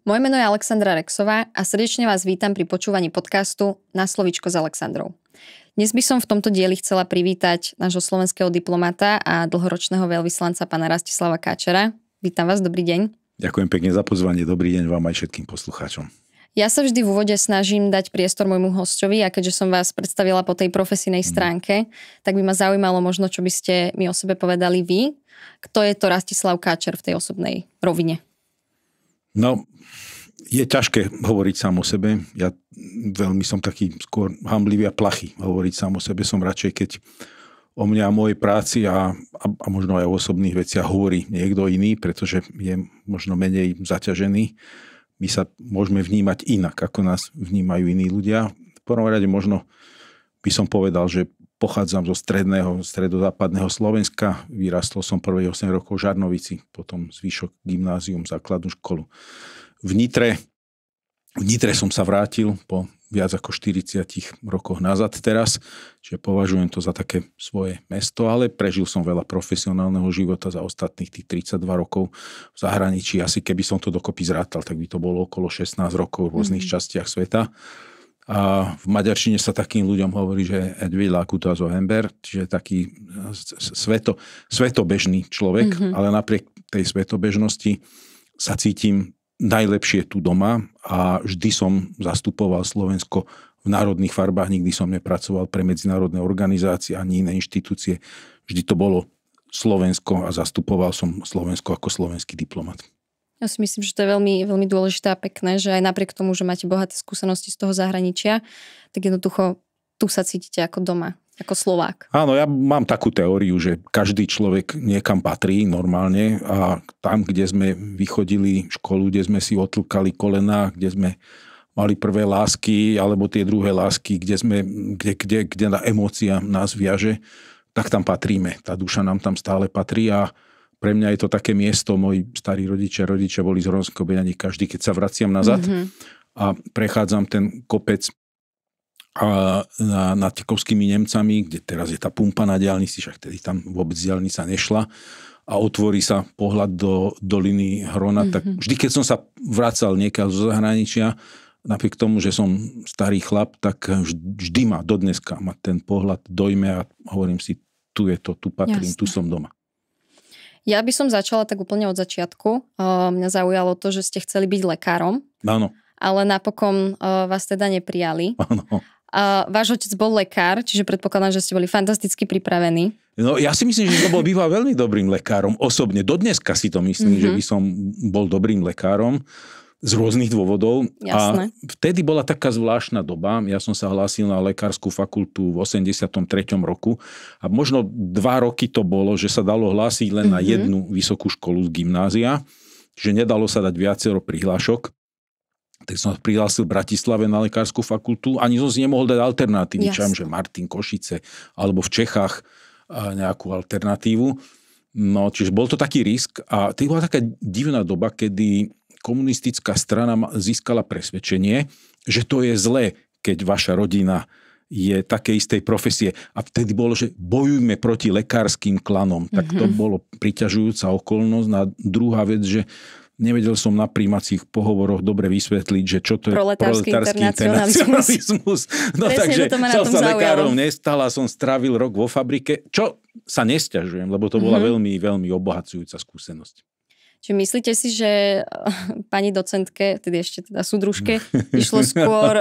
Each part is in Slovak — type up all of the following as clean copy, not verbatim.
Moje meno je Alexandra Rexová a srdečne vás vítam pri počúvaní podcastu Na slovíčko s Alexandrou. Dnes by som v tomto dieli chcela privítať nášho slovenského diplomata a dlhoročného veľvyslanca pána Rastislava Káčera. Vítam vás, dobrý deň. Ďakujem pekne za pozvanie, dobrý deň vám aj všetkým poslucháčom. Ja sa vždy v úvode snažím dať priestor môjmu hosťovi a keďže som vás predstavila po tej profesijnej stránke, tak by ma zaujímalo možno, čo by ste mi o sebe povedali vy. Kto je to Rastislav Káčer v tej osobnej rovine? No, je ťažké hovoriť sám o sebe. Ja veľmi som taký skôr hanblivý a plachý hovoriť sám o sebe. Som radšej, keď o mňa a mojej práci a možno aj o osobných veciach hovorí niekto iný, pretože je možno menej zaťažený. My sa môžeme vnímať inak, ako nás vnímajú iní ľudia. V prvom rade možno by som povedal, že pochádzam zo stredozápadného Slovenska. Vyrastol som prvé 8 rokov v Žarnovici, potom zvyšok gymnázium, základnú školu v Nitre. V Nitre som sa vrátil po viac ako 40 rokoch nazad teraz, čiže považujem to za také svoje mesto, ale prežil som veľa profesionálneho života za ostatných tých 32 rokov v zahraničí. Asi keby som to dokopy zrátal, tak by to bolo okolo 16 rokov v rôznych častiach sveta. A v maďarčine sa takým ľuďom hovorí, že Edvila Kutazo Ember, čiže taký svetobežný človek, ale napriek tej svetobežnosti sa cítim najlepšie tu doma a vždy som zastupoval Slovensko v národných farbách, nikdy som nepracoval pre medzinárodné organizácie ani iné inštitúcie. Vždy to bolo Slovensko a zastupoval som Slovensko ako slovenský diplomat. Ja si myslím, že to je veľmi, veľmi dôležité a pekné, že aj napriek tomu, že máte bohaté skúsenosti z toho zahraničia, tak jednoducho tu sa cítite ako doma, ako Slovák. Áno, ja mám takú teóriu, že každý človek niekam patrí normálne a tam, kde sme vychodili školu, kde sme si otlkali kolená, kde sme mali prvé lásky alebo tie druhé lásky, kde tá emócia nás viaže, tak tam patríme. Tá duša nám tam stále patrí a pre mňa je to také miesto, moji starí rodičia boli z Hronského Beňaní, každý, keď sa vraciam nazad a prechádzam ten kopec nad Tekovskými Nemcami, kde teraz je tá pumpa na diaľnici, však tedy tam vôbec diaľnica nešla a otvorí sa pohľad do doliny Hrona, tak vždy, keď som sa vracal niekiaľ zo zahraničia, napriek tomu, že som starý chlap, tak vždy ma dodneska ten pohľad dojme a hovorím si, tu je to, tu patrím, tu som doma. Ja by som začala tak úplne od začiatku. Mňa zaujalo to, že ste chceli byť lekárom. Áno. Ale napokon vás teda neprijali. Áno. Váš otec bol lekár, čiže predpokladám, že ste boli fantasticky pripravení. No ja si myslím, že to bol býval veľmi dobrým lekárom. Osobne, dodneska si to myslím, že by som bol dobrým lekárom z rôznych dôvodov. Jasné. A vtedy bola taká zvláštna doba. Ja som sa hlásil na lekárskú fakultu v 83. roku a možno 2 roky to bolo, že sa dalo hlásiť len na jednu vysokú školu z gymnázia, že nedalo sa dať viacero prihlášok. Tak som prihlásil v Bratislave na lekárskú fakultu. Ani som si nemohol dať alternatívy. Čam, že Martin Košice alebo v Čechách nejakú alternatívu. No, čiže bol to taký risk a to bola taká divná doba, kedy komunistická strana získala presvedčenie, že to je zlé, keď vaša rodina je také istej profesie. A vtedy bolo, že bojujme proti lekárskym klanom. Tak to bolo priťažujúca okolnosť. A druhá vec, že nevedel som na príjmacích pohovoroch dobre vysvetliť, že čo to je proletársky internacionalizmus. No takže som sa lekárom nestal a som strávil rok vo fabrike, čo sa nesťažujem, lebo to bola veľmi, veľmi obohacujúca skúsenosť. Čiže myslíte si, že pani docentke, tedy ešte teda súdružke, išlo skôr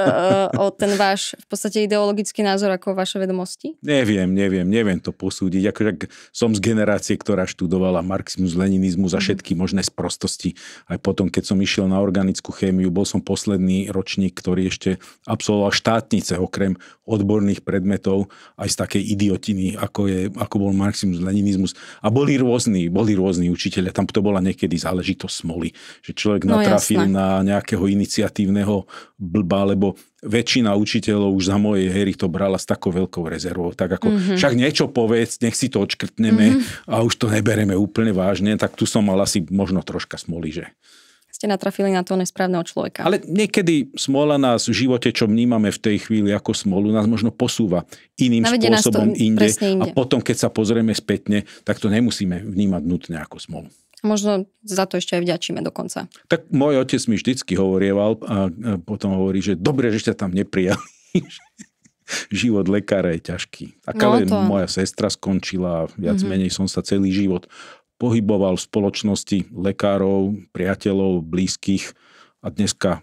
o ten váš v podstate ideologický názor ako vaše vedomosti? Neviem to posúdiť. Akože som z generácie, ktorá študovala marxizmus, leninizmus a všetky možné sprostosti. Aj potom, keď som išiel na organickú chémiu, bol som posledný ročník, ktorý ešte absolvoval štátnice, okrem odborných predmetov, aj z takej idiotiny, ako bol marxizmus, leninizmus. A boli rôzni učitelia. Tam to bola niekedy záležitosť smoly, že človek natrafil na nejakého iniciatívneho blba, lebo väčšina učiteľov už za mojej hery to brala s takou veľkou rezervou. Tak ako však niečo povedz, nech si to odškrtneme a už to nebereme úplne vážne, tak tu som mal asi možno troška smoly, že ste natrafili na toho nesprávneho človeka. Ale niekedy smola nás v živote, čo vnímame v tej chvíli ako smolu, nás možno posúva iným spôsobom inde. A potom, keď sa pozrieme spätne, tak to nemusíme vnímať nutne ako smolu. Možno za to ešte aj vďačíme dokonca. Tak môj otec mi vždycky hovorieval a potom hovorí, že dobre, že ťa tam neprijali. Život lekára je ťažký. Ale moja sestra skončila, viac menej som sa celý život pohyboval v spoločnosti lekárov, priateľov, blízkych a dneska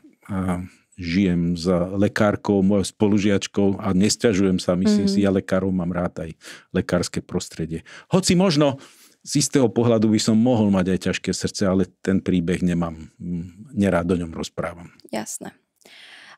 žijem s lekárkou, mojou spolužiačkou a nesťažujem sa, myslím si, ja lekárov mám rád aj lekárske prostredie. Hoci možno z istého pohľadu by som mohol mať aj ťažké srdce, ale ten príbeh nemám, nerád o ňom rozprávam. Jasné.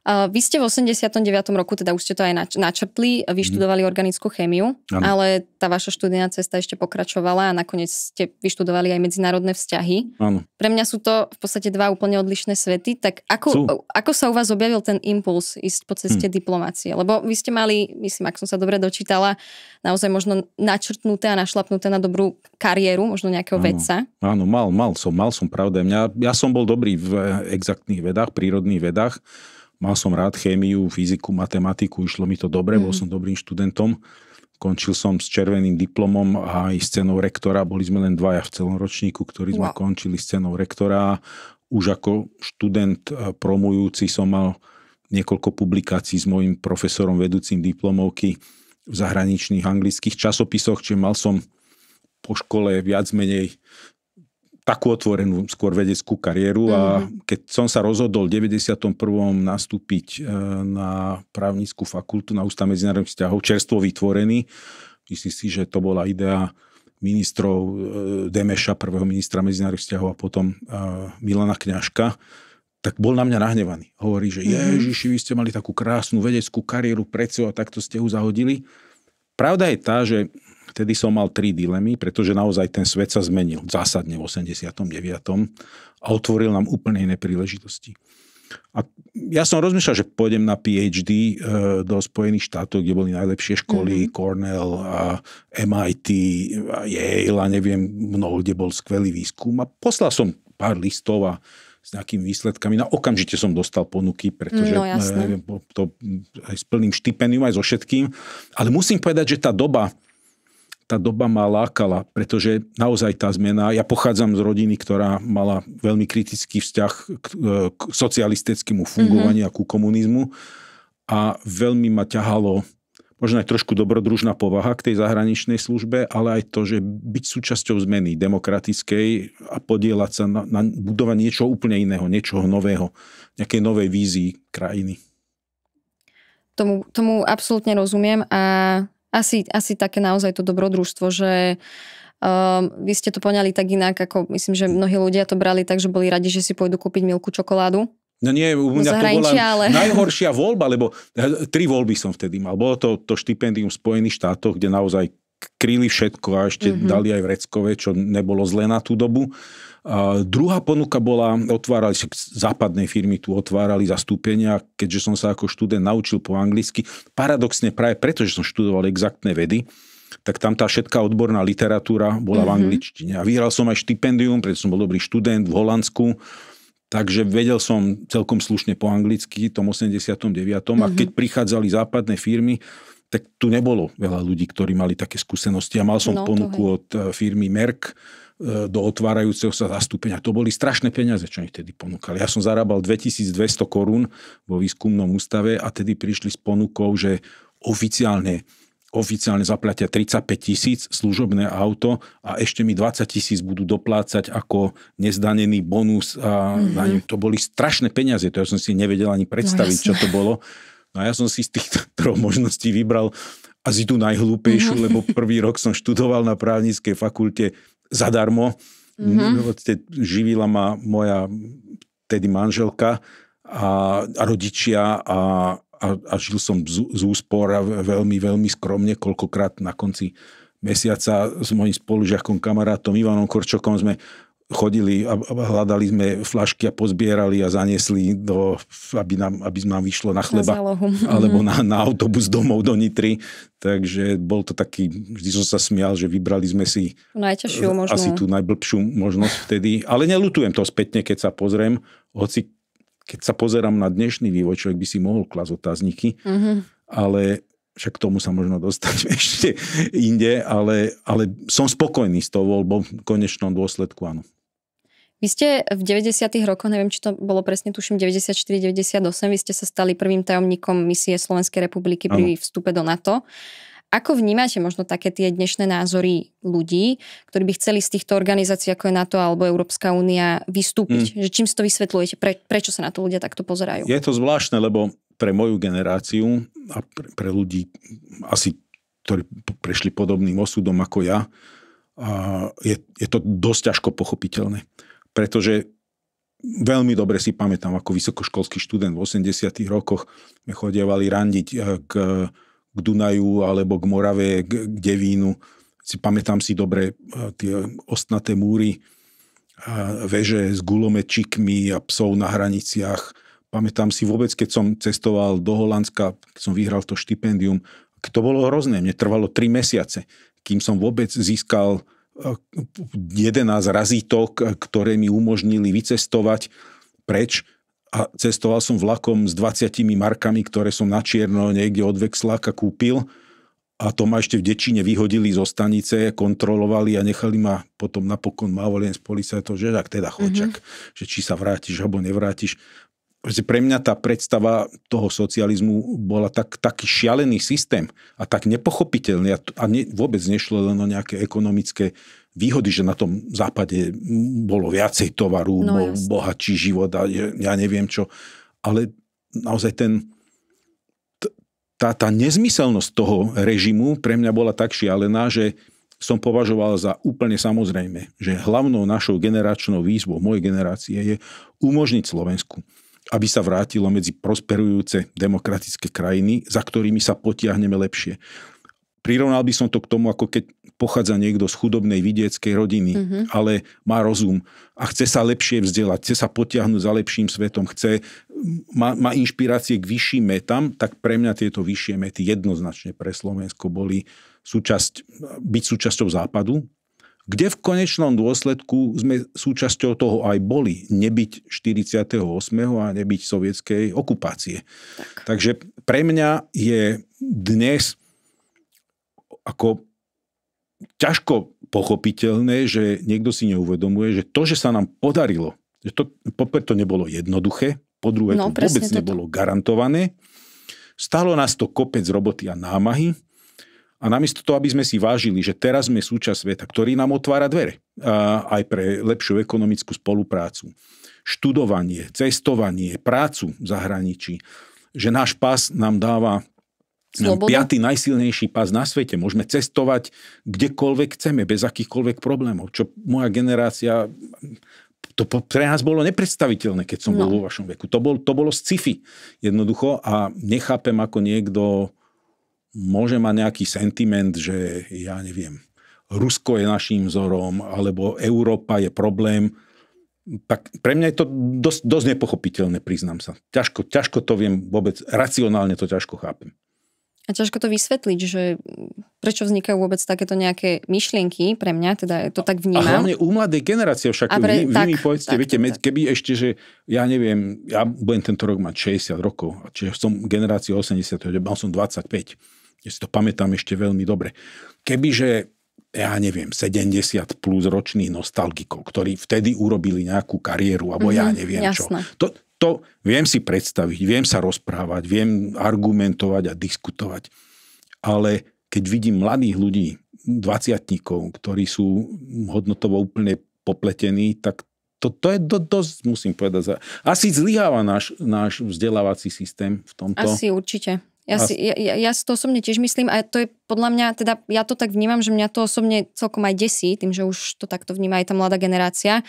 Vy ste v 89. roku, teda už ste to aj načrtli, vyštudovali organickú chémiu, ale tá vaša študijná cesta ešte pokračovala a nakoniec ste vyštudovali aj medzinárodné vzťahy. Áno. Pre mňa sú to v podstate dva úplne odlišné svety, tak ako sa u vás objavil ten impuls ísť po ceste diplomácie? Lebo vy ste mali, myslím, ak som sa dobre dočítala, naozaj možno načrtnuté a našlapnuté na dobrú kariéru, možno nejakého vedca. Áno, mal som pravda. Ja som bol dobrý v exaktných vedách, prírodných vedách. Mal som rád chémiu, fyziku, matematiku, išlo mi to dobre, bol som dobrým študentom. Končil som s červeným diplomom a aj s cenou rektora. Boli sme len dvaja v celom ročníku, ktorí sme končili s cenou rektora. Už ako študent promujúci som mal niekoľko publikácií s mojím profesorom vedúcim diplomovky v zahraničných anglických časopisoch, čiže mal som po škole viac menej takú otvorenú skôr vedeckú kariéru a keď som sa rozhodol v 91. nastúpiť na právnickú fakultu na Ústav medzinárodných vzťahov, čerstvo vytvorený, myslím si, že to bola idea ministrov Demeša, prvého ministra medzinárodných vzťahov a potom Milana Kňažka, tak bol na mňa nahnevaný. Hovorí, že Ježiši, vy ste mali takú krásnu vedeckú kariéru pred sebou a takto ste ju zahodili. Pravda je tá, že vtedy som mal 3 dilemy, pretože naozaj ten svet sa zmenil zásadne v 89. a otvoril nám úplne iné príležitosti. A ja som rozmýšľal, že pôjdem na PhD do Spojených štátov, kde boli najlepšie školy, Cornell, a MIT, a Yale a neviem, mnoho, kde bol skvelý výskum. A poslal som pár listov a s nejakými výsledkami. No okamžite som dostal ponuky, pretože to aj s plným štipendium, aj so všetkým. Ale musím povedať, že tá doba ma lákala, pretože naozaj tá zmena, ja pochádzam z rodiny, ktorá mala veľmi kritický vzťah k socialistickému fungovaniu a ku komunizmu a veľmi ma ťahalo možno aj trošku dobrodružná povaha k tej zahraničnej službe, ale aj to, že byť súčasťou zmeny demokratickej a podieľať sa na budovanie niečoho úplne iného, niečoho nového, nejakej novej vízii krajiny. Tomu absolútne rozumiem a asi také naozaj to dobrodružstvo, že vy ste to poňali tak inak, ako myslím, že mnohí ľudia to brali tak, že boli radi, že si pôjdu kúpiť Milku čokoládu. No nie, u mňa to bola najhoršia voľba, lebo 3 voľby som vtedy mal. Bolo to štipendium v Spojených štátoch, kde naozaj kryli všetko a ešte dali aj vreckové, čo nebolo zlé na tú dobu. A druhá ponuka bola, otvárali sa západnej firmy, tu otvárali zastúpenia, keďže som sa ako študent naučil po anglicky. Paradoxne práve preto, že som študoval exaktné vedy, tak tam tá všetká odborná literatúra bola v angličtine. A vyhral som aj štipendium, pretože som bol dobrý študent v Holandsku. Takže vedel som celkom slušne po anglicky v tom 89. A keď prichádzali západné firmy, tak tu nebolo veľa ľudí, ktorí mali také skúsenosti. A mal som ponuku od firmy Merck do otvárajúceho sa zastúpenia. To boli strašné peniaze, čo oni vtedy ponúkali. Ja som zarábal 2200 korún vo výskumnom ústave a tedy prišli s ponukou, že oficiálne zaplatia 35 000 služobné auto a ešte mi 20 000 budú doplácať ako nezdanený bonus. A to boli strašné peniaze, to ja som si nevedel ani predstaviť, čo to bolo. No a ja som si z tých 3 možností vybral asi tú najhlúpejšiu, lebo prvý rok som študoval na právnickej fakulte zadarmo. Živila ma moja tedy manželka a rodičia a žil som z úspor a veľmi, veľmi skromne. Koľkokrát na konci mesiaca s mojím spolužiakom, kamarátom Ivanom Korčokom sme chodili a hľadali sme fľašky a pozbierali a zaniesli, aby nám vyšlo na chleba. Alebo na autobus domov do Nitry. Takže bol to taký, vždy som sa smial, že vybrali sme si najťažšiu možnosť. Asi tú najblbšiu možnosť vtedy. Ale neľutujem to spätne, keď sa pozriem. Hoci keď sa pozerám na dnešný vývoj, človek by si mohol klasť otázniky, ale však k tomu sa možno dostať ešte inde, ale som spokojný s tou voľbou v konečnom dôsledku, áno. Vy ste v 90. rokoch, neviem, či to bolo presne, tuším 94-98, vy ste sa stali prvým tajomníkom misie Slovenskej republiky pri vstupe do NATO. Ako vnímate možno také tie dnešné názory ľudí, ktorí by chceli z týchto organizácií, ako je NATO alebo Európska únia, vystúpiť? Že čím si to vysvetľujete? Prečo sa na to ľudia takto pozerajú? Je to zvláštne, lebo pre moju generáciu a pre ľudí asi, ktorí prešli podobným osudom ako ja, je to dosť ťažko pochopiteľné. Pretože veľmi dobre si pamätám, ako vysokoškolský študent v 80. rokoch sme chodievali randiť k Dunaju alebo k Morave, k Devínu. Pamätám si dobre tie ostnaté múry, veže s gulometčikmi a psov na hraniciach. Pamätám si vôbec, keď som cestoval do Holandska, keď som vyhral to štipendium, to bolo hrozné. Mne trvalo 3 mesiace, kým som vôbec získal 11 razítok, ktoré mi umožnili vycestovať preč. A cestoval som vlakom s 20 markami, ktoré som na čierno niekde od Vexláka kúpil. A to ma ešte v Dečíne vyhodili zo stanice, kontrolovali a nechali ma potom napokon Mávoliensk policajtov, že tak teda choďak, že či sa vrátiš alebo nevrátiš. Pre mňa tá predstava toho socializmu bola taký šialený systém a tak nepochopiteľný a vôbec nešlo len o nejaké ekonomické výhody, že na tom západe bolo viacej tovaru, bol bohatší život a ja neviem čo. Ale naozaj tá nezmyselnosť toho režimu pre mňa bola tak šialená, že som považoval za úplne samozrejme, že hlavnou našou generačnou výzvou mojej generácie je umožniť Slovensku, aby sa vrátilo medzi prosperujúce demokratické krajiny, za ktorými sa potiahneme lepšie. Prirovnal by som to k tomu, ako keď pochádza niekto z chudobnej vidieckej rodiny, ale má rozum a chce sa lepšie vzdelať, chce sa potiahnuť za lepším svetom, má inšpirácie k vyšším metám, tak pre mňa tieto vyššie mety jednoznačne pre Slovensko boli byť súčasťou Západu, kde v konečnom dôsledku sme súčasťou toho aj boli. Nebyť 48. a nebyť sovietskej okupácie. Takže pre mňa je dnes ako ťažko pochopiteľné, že niekto si neuvedomuje, že to, že sa nám podarilo, že to poprvé to nebolo jednoduché, po druhé to vôbec nebolo garantované, stálo nás to kopec roboty a námahy. A namiesto toho, aby sme si vážili, že teraz sme súčasť sveta, ktorý nám otvára dvere aj pre lepšiu ekonomickú spoluprácu, študovanie, cestovanie, prácu v zahraničí, že náš pas nám dáva 5. najsilnejší pas na svete. Môžeme cestovať kdekoľvek chceme, bez akýchkoľvek problémov. Čo moja generácia, to pre nás bolo nepredstaviteľné, keď som bol vo vašom veku. To bolo sci-fi jednoducho a nechápem, ako niekto môže mať nejaký sentiment, že ja neviem, Rusko je naším vzorom, alebo Európa je problém. Tak pre mňa je to dosť nepochopiteľné, priznám sa. Ťažko to viem vôbec, racionálne to ťažko chápem. A ťažko to vysvetliť, že prečo vznikajú vôbec takéto nejaké myšlienky, pre mňa, teda to tak vnímam. A hlavne u mladej generácie však, vy mi povedzte, viete, keby ešte, že ja neviem, ja budem tento rok mať 60 rokov, čiže som generácia 80, mal som 25. Ja si to pamätám ešte veľmi dobre. Kebyže, ja neviem, 70 plus ročných nostalgikov, ktorí vtedy urobili nejakú kariéru, alebo ja neviem jasné. Čo. To viem si predstaviť, viem sa rozprávať, viem argumentovať a diskutovať. Ale keď vidím mladých ľudí, 20-tníkov, ktorí sú hodnotovo úplne popletení, tak to je dosť, musím povedať. Asi zlyháva náš vzdelávací systém v tomto. Asi určite. Ja si to osobne tiež myslím a to je podľa mňa, teda ja to tak vnímam, že mňa to osobne celkom aj desí, tým, že už to takto vníma aj tá mladá generácia.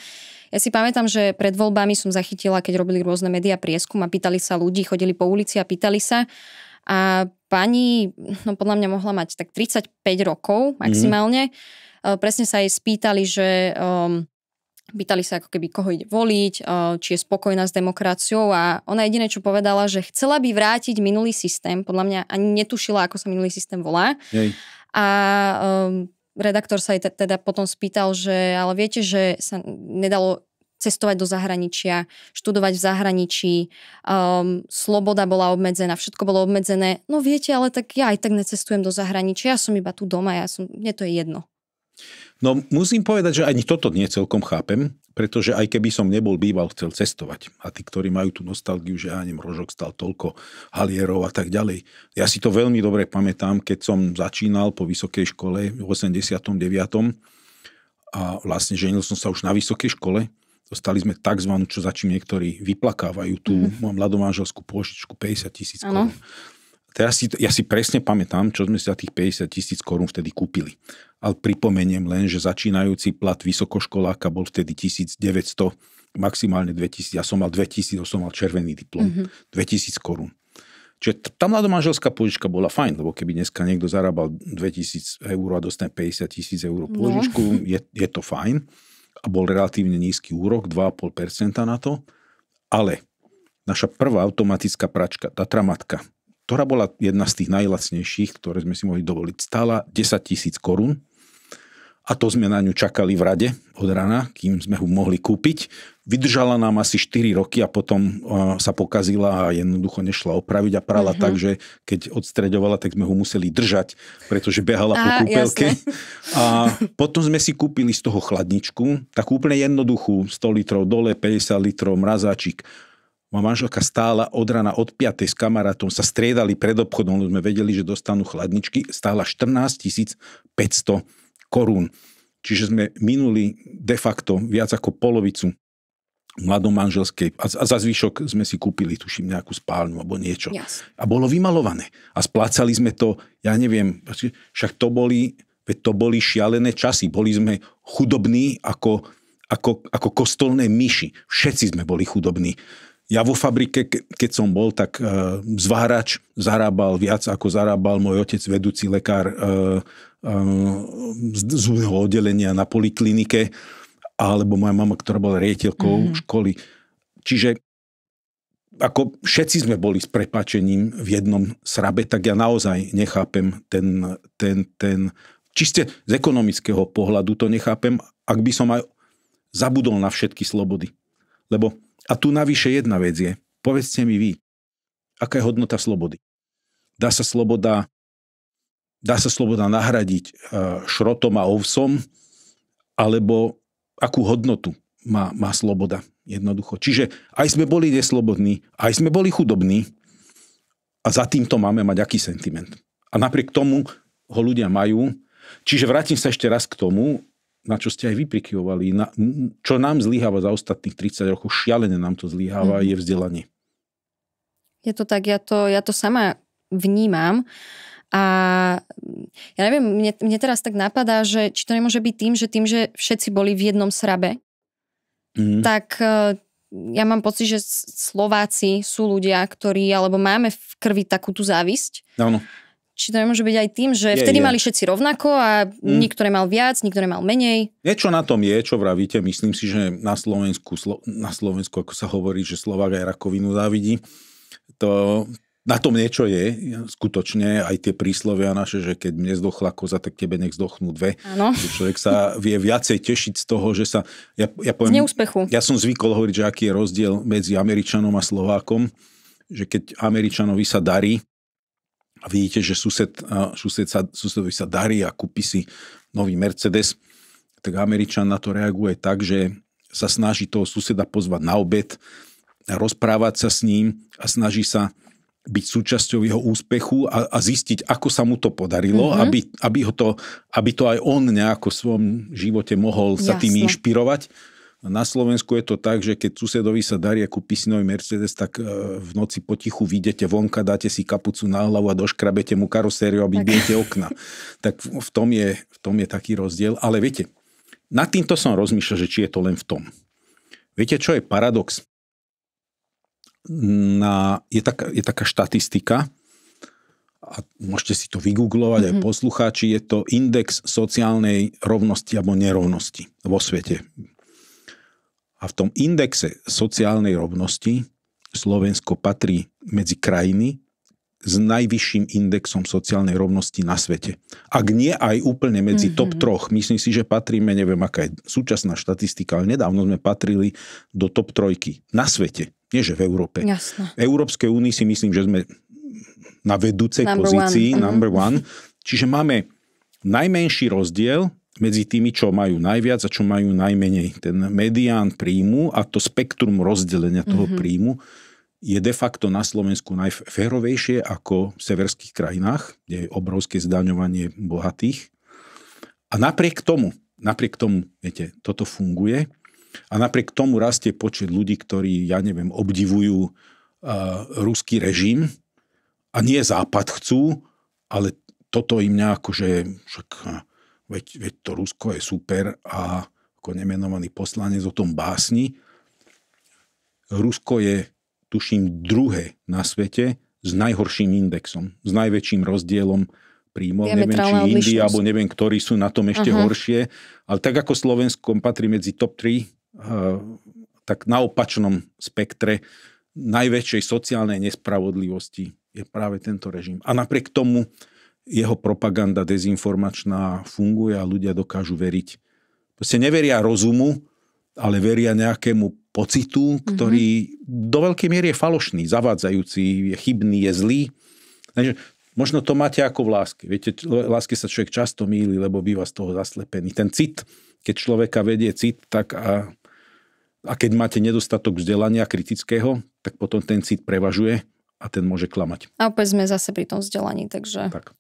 Ja si pamätám, že pred voľbami som zachytila, keď robili rôzne médiá prieskum a pýtali sa ľudí, chodili po ulici a pýtali sa a pani, no podľa mňa mohla mať tak 35 rokov maximálne. Presne sa jej spýtali, že pýtali sa ako keby, koho ide voliť, či je spokojná s demokraciou a ona jediné, čo povedala, že chcela by vrátiť minulý systém. Podľa mňa ani netušila, ako sa minulý systém volá. Hej. A redaktor sa jej teda potom spýtal, že ale viete, že sa nedalo cestovať do zahraničia, študovať v zahraničí, sloboda bola obmedzená, všetko bolo obmedzené. No viete, ale tak ja aj tak necestujem do zahraničia, ja som iba tu doma, mne to je jedno. No musím povedať, že ani toto nie celkom chápem, Pretože aj keby som nebol býval chcel cestovať a tí, ktorí majú tú nostalgiu, že Rožok stal toľko halierov a tak ďalej. Ja si to veľmi dobre pamätám, keď som začínal po vysokej škole v 89. A vlastne ženil som sa už na vysokej škole. Dostali sme takzvanú, čo za čím niektorí vyplakávajú, tú mladomanželskú pôžičku 50 000 korún. Ja si presne pamätám, čo sme si za tých 50 000 korún vtedy kúpili. Ale pripomeniem len, že začínajúci plat vysokoškoláka bol vtedy 1900, maximálne 2000. Ja som mal 2000, som mal červený diplom. 2000 korún. Čiže tá mladomanželská pôžička bola fajn, lebo keby dneska niekto zarábal 2000 eur a dostane 50 000 eur pôžičku, je to fajn. A bol relatívne nízky úrok, 2,5% na to. Ale naša prvá automatická pračka, Tatramatka, ktorá bola jedna z tých najlacnejších, ktoré sme si mohli dovoliť, stála 10 000 korún. A to sme na ňu čakali v rade od rana, kým sme ho mohli kúpiť. Vydržala nám asi 4 roky a potom sa pokazila a jednoducho nešla opraviť a prala tak, že keď odstreďovala, tak sme ho museli držať, pretože behala po kúpelke. A potom sme si kúpili z toho chladničku, tak úplne jednoduchú, 100 litrov dole, 50 litrov mrazáčik. Moja manželka stála od rana od 5. s kamarátom, sa striedali pred obchodom, sme vedeli, že dostanú chladničky, stála 14 500 korún. Čiže sme minuli de facto viac ako polovicu mladomanželskej a za zvyšok sme si kúpili, tuším, nejakú spálňu alebo niečo. Yes. A bolo vymalované. A splácali sme to, ja neviem, však to boli šialené časy. Boli sme chudobní ako kostolné myši. Všetci sme boli chudobní. Ja vo fabrike, keď som bol, tak zvárač zarábal viac, ako zarábal môj otec, vedúci lekár zubného oddelenia na poliklinike, alebo moja mama, ktorá bola riaditeľkou školy. Čiže ako všetci sme boli s prepáčením v jednom srabe, tak ja naozaj nechápem ten čiste z ekonomického pohľadu to nechápem, ak by som aj zabudol na všetky slobody. Lebo a tu navyše jedna vec je, povedzte mi vy, aká je hodnota slobody? Dá sa sloboda nahradiť šrotom a ovsom, alebo akú hodnotu má sloboda jednoducho. Čiže aj sme boli neslobodní, aj sme boli chudobní a za týmto máme mať aký sentiment. A napriek tomu ho ľudia majú. Čiže vrátim sa ešte raz k tomu, na čo ste aj vy prikyvovali, čo nám zlyháva za ostatných 30 rokov, šialene nám to zlyháva, je vzdelanie. Je to tak, ja to sama vnímam a ja neviem, mne teraz tak napadá, že či to nemôže byť tým, že všetci boli v jednom srabe, tak ja mám pocit, že Slováci sú ľudia, ktorí, alebo máme v krvi takú tú závisť. Áno. Či to nemôže byť aj tým, že vtedy mali všetci rovnako a nikto nemal viac, nikto nemal menej? Niečo na tom je, čo vravíte. Myslím si, že na Slovensku, ako sa hovorí, že Slovák aj rakovinu závidí. Na tom niečo je. Skutočne aj tie príslovia naše, že keď mne zdochla koza, tak tebe nech zdochnú dve. Áno. Človek sa vie viacej tešiť z toho, že sa... Ja poviem, z neúspechu. Ja som zvykol hovoriť, že aký je rozdiel medzi Američanom a Slovákom. Že keď Američanovi sa darí, a vidíte, že susedovi sa darí a kúpi si nový Mercedes, tak Američan na to reaguje tak, že sa snaží toho suseda pozvať na obed, rozprávať sa s ním a snaží sa byť súčasťou jeho úspechu a zistiť, ako sa mu to podarilo, aby to aj on nejako v svojom živote mohol sa tým inšpirovať. Na Slovensku je to tak, že keď susedovi sa darí a kúpi si nový Mercedes, tak v noci potichu vyjdete vonka, dáte si kapucu na hlavu a doškrabete mu karosériu a vybijete okna. Tak v tom je taký rozdiel. Ale viete, nad týmto som rozmýšľal, že či je to len v tom. Viete, čo je paradox? Je taká štatistika, a môžete si to vygooglovať aj poslucháči, je to index sociálnej rovnosti alebo nerovnosti vo svete. A v tom indexe sociálnej rovnosti Slovensko patrí medzi krajiny s najvyšším indexom sociálnej rovnosti na svete. Ak nie aj úplne medzi top 3, myslím si, že patríme, neviem aká je súčasná štatistika, ale nedávno sme patrili do top 3 na svete, nie že v Európe. Jasne. V Európskej únii si myslím, že sme na vedúcej pozícii, number one. Čiže máme najmenší rozdiel medzi tými, čo majú najviac a čo majú najmenej. Ten medián príjmu a to spektrum rozdelenia toho príjmu je de facto na Slovensku najférovejšie ako v severských krajinách, kde je obrovské zdaňovanie bohatých. A napriek tomu, viete, toto funguje a napriek tomu rastie počet ľudí, ktorí, obdivujú ruský režim a nie Západ chcú, ale toto im nejako, že však veď to Rusko je super a ako nemenovaný poslanec o tom básni. Rusko je, tuším, druhé na svete s najhorším indexom, s najväčším rozdielom príjmov. Neviem, či India, alebo neviem, ktorí sú na tom ešte horšie. Ale tak ako Slovensko patrí medzi top 3, tak na opačnom spektre najväčšej sociálnej nespravodlivosti je práve tento režim. A napriek tomu jeho propaganda dezinformačná funguje a ľudia dokážu veriť. Proste neveria rozumu, ale veria nejakému pocitu, ktorý do veľkej miery je falošný, zavádzajúci, je chybný, je zlý. Takže možno to máte ako v láske. Viete, v láske sa človek často mýli, lebo býva z toho zaslepený. Ten cit, keď človeka vedie cit, tak a keď máte nedostatok vzdelania kritického, tak potom ten cit prevažuje a ten môže klamať. A opäť sme zase pri tom vzdelaní, takže... Tak.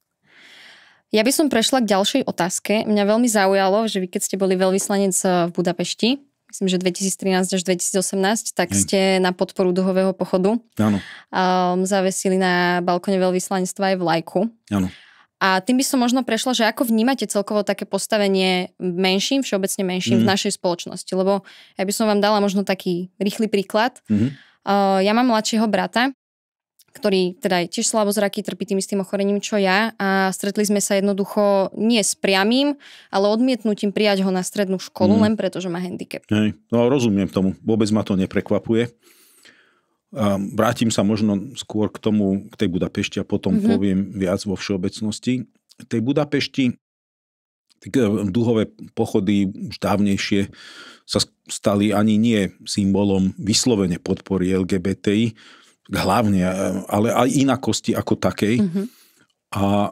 Ja by som prešla k ďalšej otázke. Mňa veľmi zaujalo, že vy keď ste boli veľvyslanec v Budapešti, myslím, že 2013 až 2018, tak ste na podporu duhového pochodu zavesili na balkone veľvyslanectva aj vlajku. Áno. A tým by som možno prešla, že ako vnímate celkovo také postavenie menším, všeobecne menším v našej spoločnosti. Lebo ja by som vám dala možno taký rýchly príklad. Ja mám mladšieho brata, ktorý teda je tiež slabozraký, trpí tým istým ochorením, čo ja. A stretli sme sa jednoducho nie s priamým, ale odmietnutím prijať ho na strednú školu, len preto, že má handicap. Hej, no rozumiem tomu. Vôbec ma to neprekvapuje. Vrátim sa možno skôr k tej Budapešti a potom poviem viac vo všeobecnosti. V tej Budapešti duhové pochody už dávnejšie sa stali ani nie symbolom vyslovene podpory LGBTI, hlavne, ale aj inakosti ako takej. A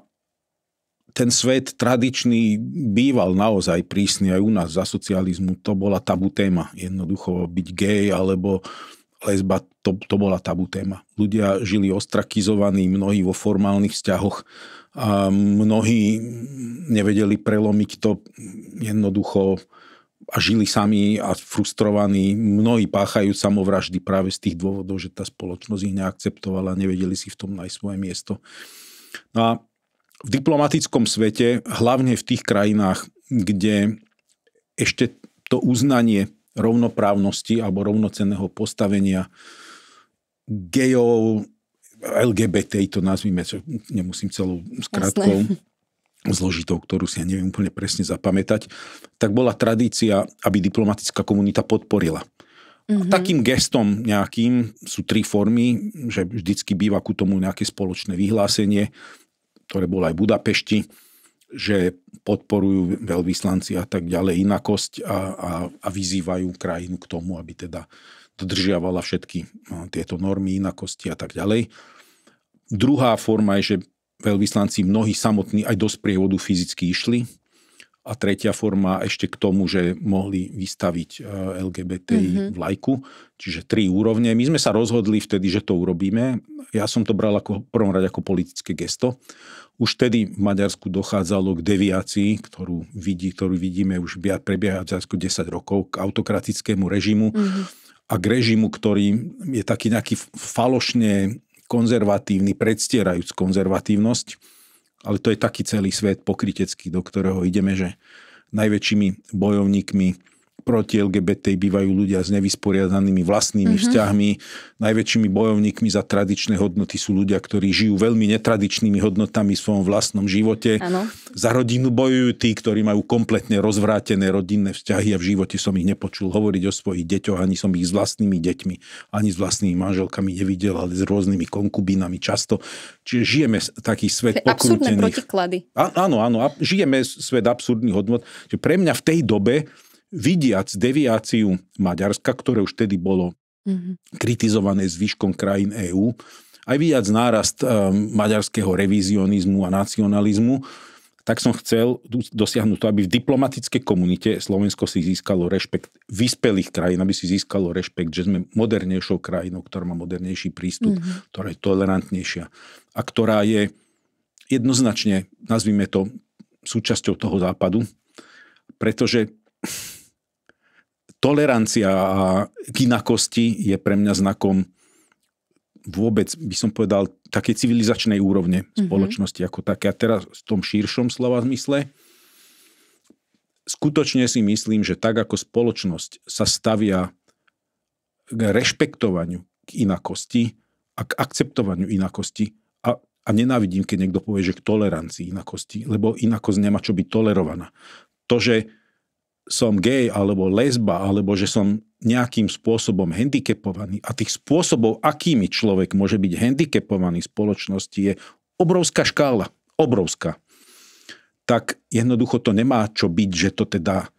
ten svet tradičný býval naozaj prísny aj u nás za socializmu. To bola tabu téma. Jednoducho byť gej alebo lesba, to bola tabu téma. Ľudia žili ostrakizovaní, mnohí vo formálnych vzťahoch a mnohí nevedeli prelomiť to jednoducho a žili sami a frustrovaní. Mnohí páchajú samovraždy práve z tých dôvodov, že tá spoločnosť ich neakceptovala a nevedeli si v tom nájsť svoje miesto. No a v diplomatickom svete, hlavne v tých krajinách, kde ešte to uznanie rovnoprávnosti alebo rovnocenného postavenia gejov, LGBT, to nazvime, nemusím celou skratkou, zložitou, ktorú si ja neviem úplne presne zapamätať, tak bola tradícia, aby diplomatická komunita podporila. A takým gestom nejakým sú 3 formy, že vždycky býva ku tomu nejaké spoločné vyhlásenie, ktoré bolo aj v Budapešti, že podporujú veľvyslanci a tak ďalej inakosť a vyzývajú krajinu k tomu, aby teda dodržiavala všetky tieto normy inakosti a tak ďalej. Druhá forma je, že veľvyslanci mnohí samotní aj do sprievodu fyzicky išli. A tretia forma ešte k tomu, že mohli vystaviť LGBTI vlajku, čiže 3 úrovne. My sme sa rozhodli vtedy, že to urobíme. Ja som to bral v prvom rade ako politické gesto. Už vtedy v Maďarsku dochádzalo k deviácii, ktorú vidíme už prebiehať ako 10 rokov, k autokratickému režimu a k režimu, ktorý je taký nejaký falošne konzervatívny, predstierajúc konzervatívnosť, ale to je taký celý svet pokrytecký, do ktorého ideme, že najväčšími bojovníkmi proti LGBT bývajú ľudia s nevysporiadanými vlastnými vzťahmi. Najväčšími bojovníkmi za tradičné hodnoty sú ľudia, ktorí žijú veľmi netradičnými hodnotami v svojom vlastnom živote. Ano. Za rodinu bojujú tí, ktorí majú kompletne rozvrátené rodinné vzťahy a v živote som ich nepočul hovoriť o svojich deťoch, ani som ich s vlastnými deťmi, ani s vlastnými manželkami nevidel, ale s rôznymi konkubínami často. Čiže žijeme taký svet pokrútených. Absurdné protiklady. Áno. A žijeme svet absurdných hodnot. Pre mňa v tej dobe vidiac deviáciu Maďarska, ktoré už vtedy bolo kritizované zvyškom krajín EÚ, aj vidiac nárast maďarského revizionizmu a nacionalizmu, tak som chcel dosiahnuť to, aby v diplomatickej komunite Slovensko si získalo rešpekt vyspelých krajín, aby si získalo rešpekt, že sme modernejšou krajinou, ktorá má modernejší prístup, ktorá je tolerantnejšia a ktorá je jednoznačne, nazvime to, súčasťou toho západu, pretože tolerancia a k inakosti je pre mňa znakom vôbec, by som povedal, takej civilizačnej úrovne spoločnosti ako také. A teraz v tom širšom slova zmysle skutočne si myslím, že tak ako spoločnosť sa stavia k rešpektovaniu k inakosti a k akceptovaniu inakosti a nenávidím, keď niekto povie, že k tolerancii inakosti, lebo inakosť nemá čo byť tolerovaná. To, že som gej, alebo lesba, alebo že som nejakým spôsobom handicapovaný a tých spôsobov, akými človek môže byť handicapovaný v spoločnosti, je obrovská škála. Obrovská. Tak jednoducho to nemá čo byť, že to teda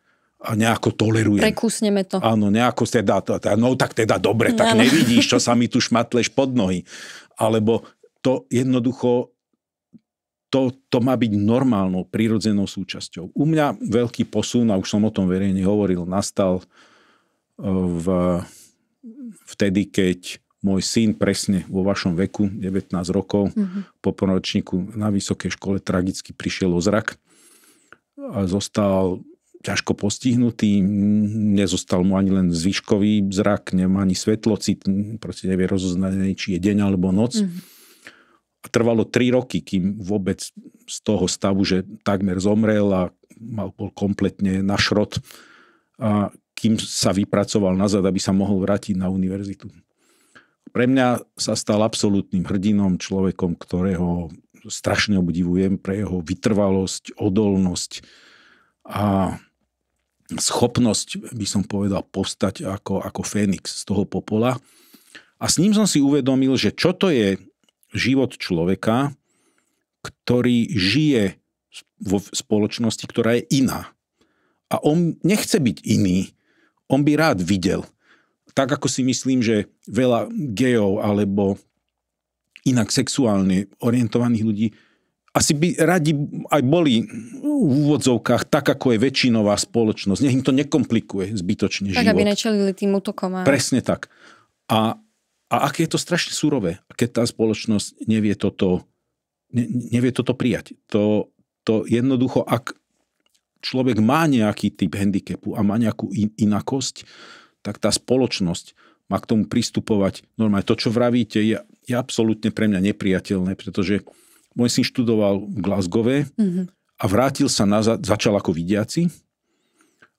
nejako tolerujem. Prekúsneme to. Áno, nejako teda, no tak teda dobre, tak nevidíš, čo sa mi tu šmatleš pod nohy. Alebo to jednoducho to má byť normálnou, prirodzenou súčasťou. U mňa veľký posun, a už som o tom verejne hovoril, nastal vtedy, keď môj syn presne vo vašom veku, 19 rokov, po ročníku na vysokej škole tragicky prišiel o zrak a zostal ťažko postihnutý, nezostal mu ani len zvyškový zrak, nemá ani svetlocit, proste nevie rozoznať, či je deň alebo noc. A trvalo 3 roky, kým vôbec z toho stavu, že takmer zomrel a bol kompletne na šrot, a kým sa vypracoval nazad, aby sa mohol vrátiť na univerzitu. Pre mňa sa stal absolútnym hrdinom, človekom, ktorého strašne obdivujem pre jeho vytrvalosť, odolnosť a schopnosť, by som povedal, povstať ako Fénix z toho popola. A s ním som si uvedomil, že čo to je život človeka, ktorý žije vo spoločnosti, ktorá je iná. A on nechce byť iný. On by rád videl. Tak ako si myslím, že veľa gejov alebo inak sexuálne orientovaných ľudí asi by radi aj boli v úvodzovkách tak, ako je väčšinová spoločnosť. Nech im to nekomplikuje zbytočne tak, život. Tak, aby nečelili tým útokom. Presne tak. A aké je to strašne surové, keď tá spoločnosť nevie toto prijať. To jednoducho, ak človek má nejaký typ handicapu a má nejakú inakosť, tak tá spoločnosť má k tomu pristupovať normálne. To, čo vravíte, je absolútne pre mňa nepriateľné, pretože môj syn študoval v Glasgowe a vrátil sa nazad, začal ako vidiaci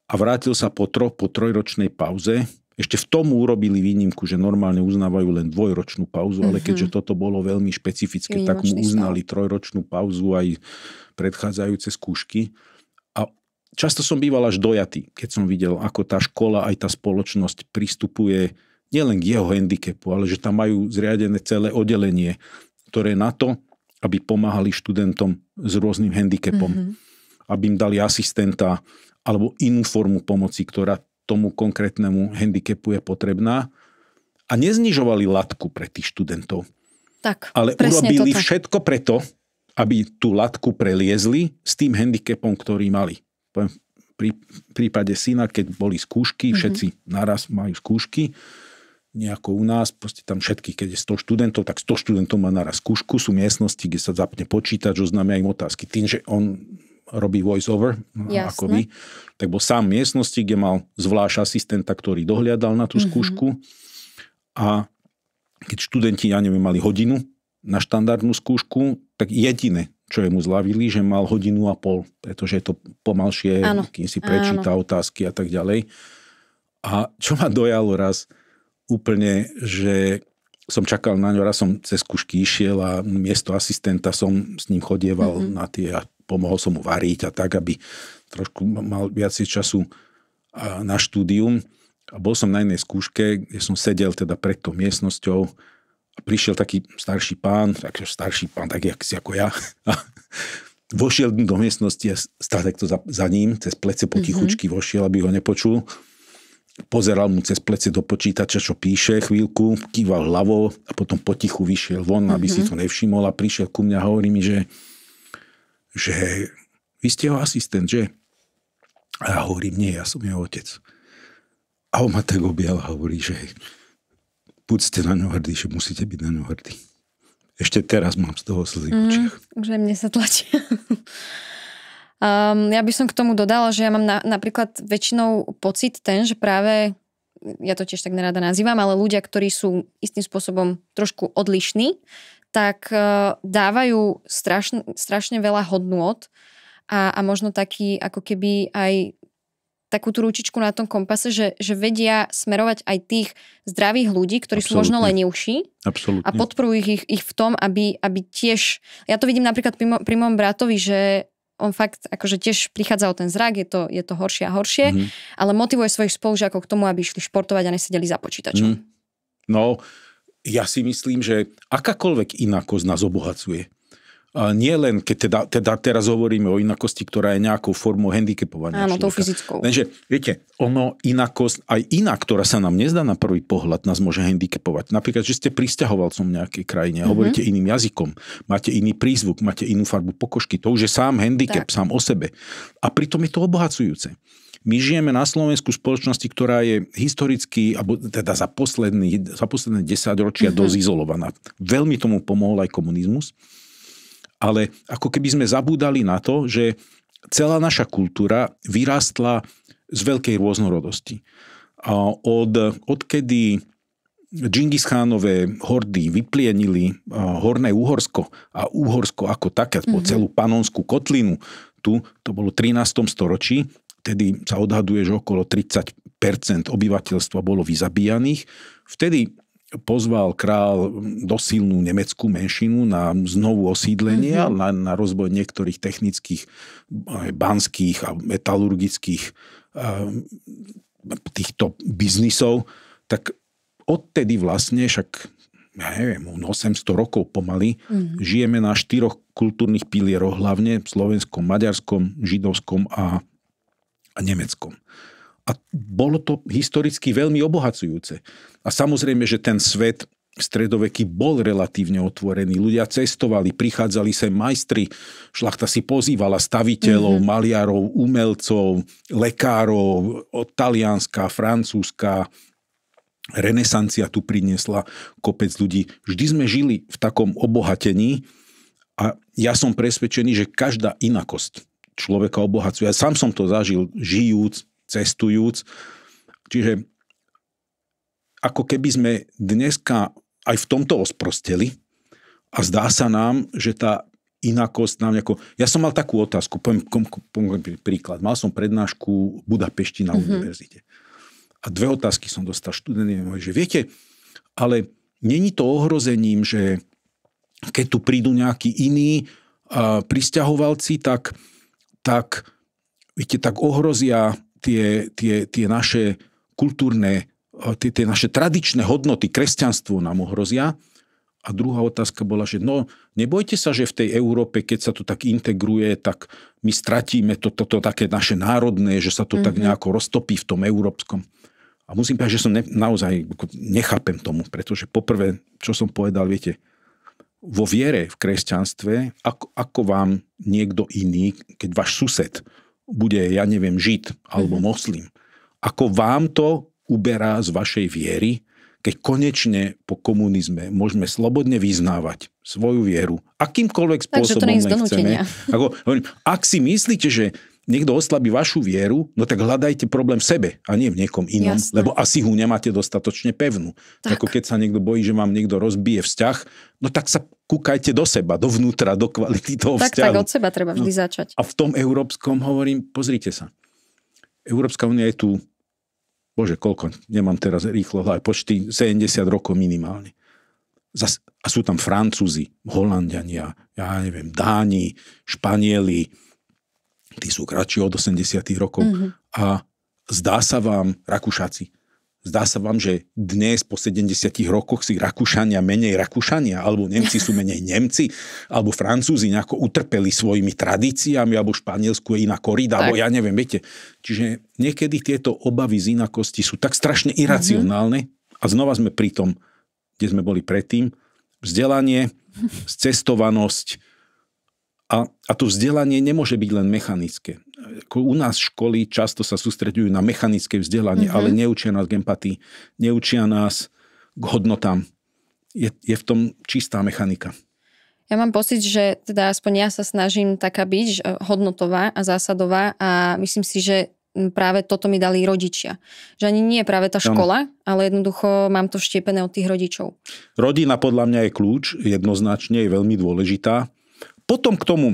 a vrátil sa po trojročnej pauze. Ešte v tomu urobili výnimku, že normálne uznávajú len 2-ročnú pauzu, ale keďže toto bolo veľmi špecifické, tak mu uznali 3-ročnú pauzu aj predchádzajúce skúšky. A často som býval až dojatý, keď som videl, ako tá škola aj tá spoločnosť pristupuje nielen k jeho handicapu, ale že tam majú zriadené celé oddelenie, ktoré na to, aby pomáhali študentom s rôznym handicapom, aby im dali asistenta alebo inú formu pomoci, ktorá tomu konkrétnemu handicapu je potrebná, a neznižovali latku pre tých študentov. Tak, ale urobili všetko preto, aby tú latku preliezli s tým handicapom, ktorý mali. Pri prípade syna, keď boli skúšky, všetci naraz majú skúšky, nejako u nás, proste tam všetky, keď je 100 študentov, tak 100 študentov má naraz skúšku, sú miestnosti, kde sa zapne počítač, oznámia im otázky. Tým, že on robí voice over, ako vy, tak bol sám v miestnosti, kde mal zvlášť asistenta, ktorý dohliadal na tú skúšku, a keď študenti, mali hodinu na štandardnú skúšku, tak jediné, čo mu zľavili, že mal 1.5 hodiny, pretože je to pomalšie, kým si prečíta otázky a tak ďalej. A čo ma dojalo raz úplne, že som čakal na ňo, raz som cez skúšky išiel a miesto asistenta som s ním chodieval na tie a pomohol som mu variť a tak, aby trošku mal viacej času na štúdium. A bol som na jednej skúške, kde som sedel teda pred tou miestnosťou a prišiel taký starší pán, tak ako ja. A vošiel do miestnosti a stále takto za ním, cez plece potichučky vošiel, aby ho nepočul. Pozeral mu cez plece do počítača, čo píše chvíľku, kýval hlavou a potom potichu vyšiel von, aby si to nevšimol, a prišiel ku mňa a hovorí mi, že vy ste jeho asistent, že? A ja hovorím, nie, ja som jeho otec. A on ma tak objal a hovorí, že buďte na ňo hrdí, že musíte byť na ňo hrdí. Ešte teraz mám z toho slzy v očiach. Že mne sa tlačí. Ja by som k tomu dodala, že ja mám napríklad väčšinou pocit ten, že práve, ja to tiež tak nerada nazývam, ale ľudia, ktorí sú istým spôsobom trošku odlišní, tak dávajú strašne veľa hodnôt a možno taký ako keby aj takú tú ručičku na tom kompase, že vedia smerovať aj tých zdravých ľudí, ktorí sú možno lenivší. Absolútne. A podporujú ich v tom, aby tiež... Ja to vidím napríklad pri mojom bratovi, že on fakt akože tiež prichádza o ten zrak, je to horšie a horšie, ale motivuje svojich spolužiakov k tomu, aby išli športovať a nesedeli za počítačom. No, ja si myslím, že akákoľvek inakosť nás obohacuje. Nie len, keď teda teraz hovoríme o inakosti, ktorá je nejakou formou handicapovania. Áno, tou fyzickou. Lenže, viete, inakosť, aj iná, ktorá sa nám nezdá na prvý pohľad, nás môže handicapovať. Napríklad, že ste prisťahovalcom v nejakej krajine, hovoríte iným jazykom, máte iný prízvuk, máte inú farbu pokožky. To už je sám handicap, sám o sebe. A pritom je to obohacujúce. My žijeme na Slovensku spoločnosti, ktorá je historicky, alebo teda za posledné 10 ročia dosť izolovaná. Veľmi tomu pomohol aj komunizmus. Ale ako keby sme zabúdali na to, že celá naša kultúra vyrástla z veľkej rôznorodosti. A odkedy Džingischánové hordy vyplienili Horné Úhorsko a Úhorsko ako také, po celú Panonskú kotlinu, to bolo v 13. storočí, vtedy sa odhaduje, že okolo 30% obyvateľstva bolo vyzabíjaných. Vtedy pozval král dosilnú nemeckú menšinu na znovu osídlenie, na rozvoj niektorých technických, banských a metalurgických týchto biznisov. Tak odtedy vlastne, však ja neviem, 800 rokov pomaly, žijeme na 4 kultúrnych pilieroch, hlavne slovenskom, maďarskom, židovskom a nemeckom. A bolo to historicky veľmi obohacujúce. A samozrejme, že ten svet stredoveký bol relatívne otvorený. Ľudia cestovali, prichádzali sem majstri, šlachta si pozývala staviteľov, maliarov, umelcov, lekárov, od Talianska, Francúzska. Renesancia tu priniesla kopec ľudí. Vždy sme žili v takom obohatení a ja som presvedčený, že každá inakosť človeka obohacuje. Ja sám som to zažil, žijúc, cestujúc. Čiže ako keby sme dneska aj v tomto osprosteli a zdá sa nám, že tá inakosť nám nejako... Ja som mal takú otázku, poviem príklad. Mal som prednášku v Budapešti na univerzite. A 2 otázky som dostal študenti, že viete, ale není to ohrozením, že keď tu prídu nejakí iní prisťahovalci, tak viete, tak ohrozia tie naše kultúrne, tie naše tradičné hodnoty, kresťanstvo nám ohrozia. A druhá otázka bola, že nebojte sa, že v tej Európe, keď sa to tak integruje, tak my stratíme toto také naše národné, že sa to tak nejako roztopí v tom európskom. A musím povedať, že som naozaj nechápem tomu, pretože poprvé, čo som povedal, viete, vo viere v kresťanstve, ako vám niekto iný, keď váš sused bude, ja neviem, žid alebo moslim. Ako vám to uberá z vašej viery, keď konečne po komunizme môžeme slobodne vyznávať svoju vieru, akýmkoľvek spôsobom nechceme. Ak si myslíte, že niekto oslabí vašu vieru, no tak hľadajte problém v sebe a nie v niekom inom, lebo asi ho nemáte dostatočne pevnú. Tak. Ako keď sa niekto bojí, že vám niekto rozbije vzťah, no tak sa kúkajte do seba, dovnútra, do kvality toho vzťahu. Tak od seba treba vždy začať. A v tom európskom hovorím, pozrite sa. Európska únia je tu, bože, koľko, nemám teraz rýchlo, ale počty 70 rokov minimálne. A sú tam Francúzi, Holanďania, ja neviem, Dáni, Španieli, tí sú kratší od 80 rokov. A zdá sa vám, Rakúšáci, zdá sa vám, že dnes po 70 rokoch si Rakúšania menej Rakúšania, alebo Nemci sú menej Nemci, alebo Francúzi nejako utrpeli svojimi tradíciami, alebo Španielsku je iná korida, alebo ja neviem, viete. Čiže niekedy tieto obavy z inakosti sú tak strašne iracionálne a znova sme pri tom, kde sme boli predtým. Vzdelanie, cestovanosť A to vzdelanie nemôže byť len mechanické. U nás školy často sa sústreďujú na mechanické vzdelanie, ale neučia nás k empatii, neučia nás k hodnotám. Je v tom čistá mechanika. Ja mám pocit, že teda aspoň ja sa snažím taká byť hodnotová a zásadová a myslím si, že práve toto mi dali rodičia. Že ani nie je práve tá škola, ale jednoducho mám to štiepené od tých rodičov. Rodina podľa mňa je kľúč, jednoznačne je veľmi dôležitá. Potom k tomu,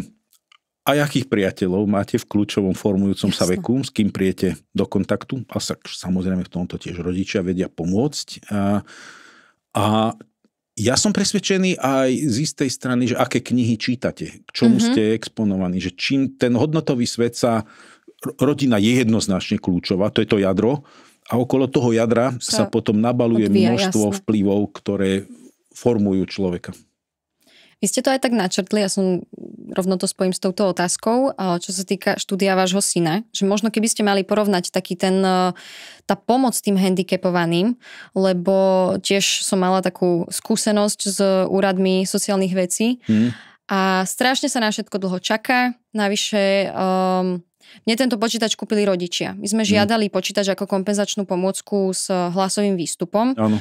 aj akých priateľov máte v kľúčovom formujúcom sa veku, s kým prijete do kontaktu. A samozrejme v tomto tiež rodičia vedia pomôcť. A ja som presvedčený aj z istej strany, že aké knihy čítate, k čomu ste exponovaní, že čím ten hodnotový svet sa, rodina je jednoznačne kľúčová, to je to jadro, a okolo toho jadra sa potom nabaluje množstvo vplyvov, ktoré formujú človeka. Vy ste to aj tak načrtli, ja som rovno to spojím s touto otázkou, čo sa týka štúdia vášho syna, že možno keby ste mali porovnať taký tá pomoc tým handicapovaným, lebo tiež som mala takú skúsenosť s úradmi sociálnych vecí a strašne sa na všetko dlho čaká, navyše mne tento počítač kúpili rodičia. My sme žiadali počítač ako kompenzačnú pomôcku s hlasovým výstupom. Áno.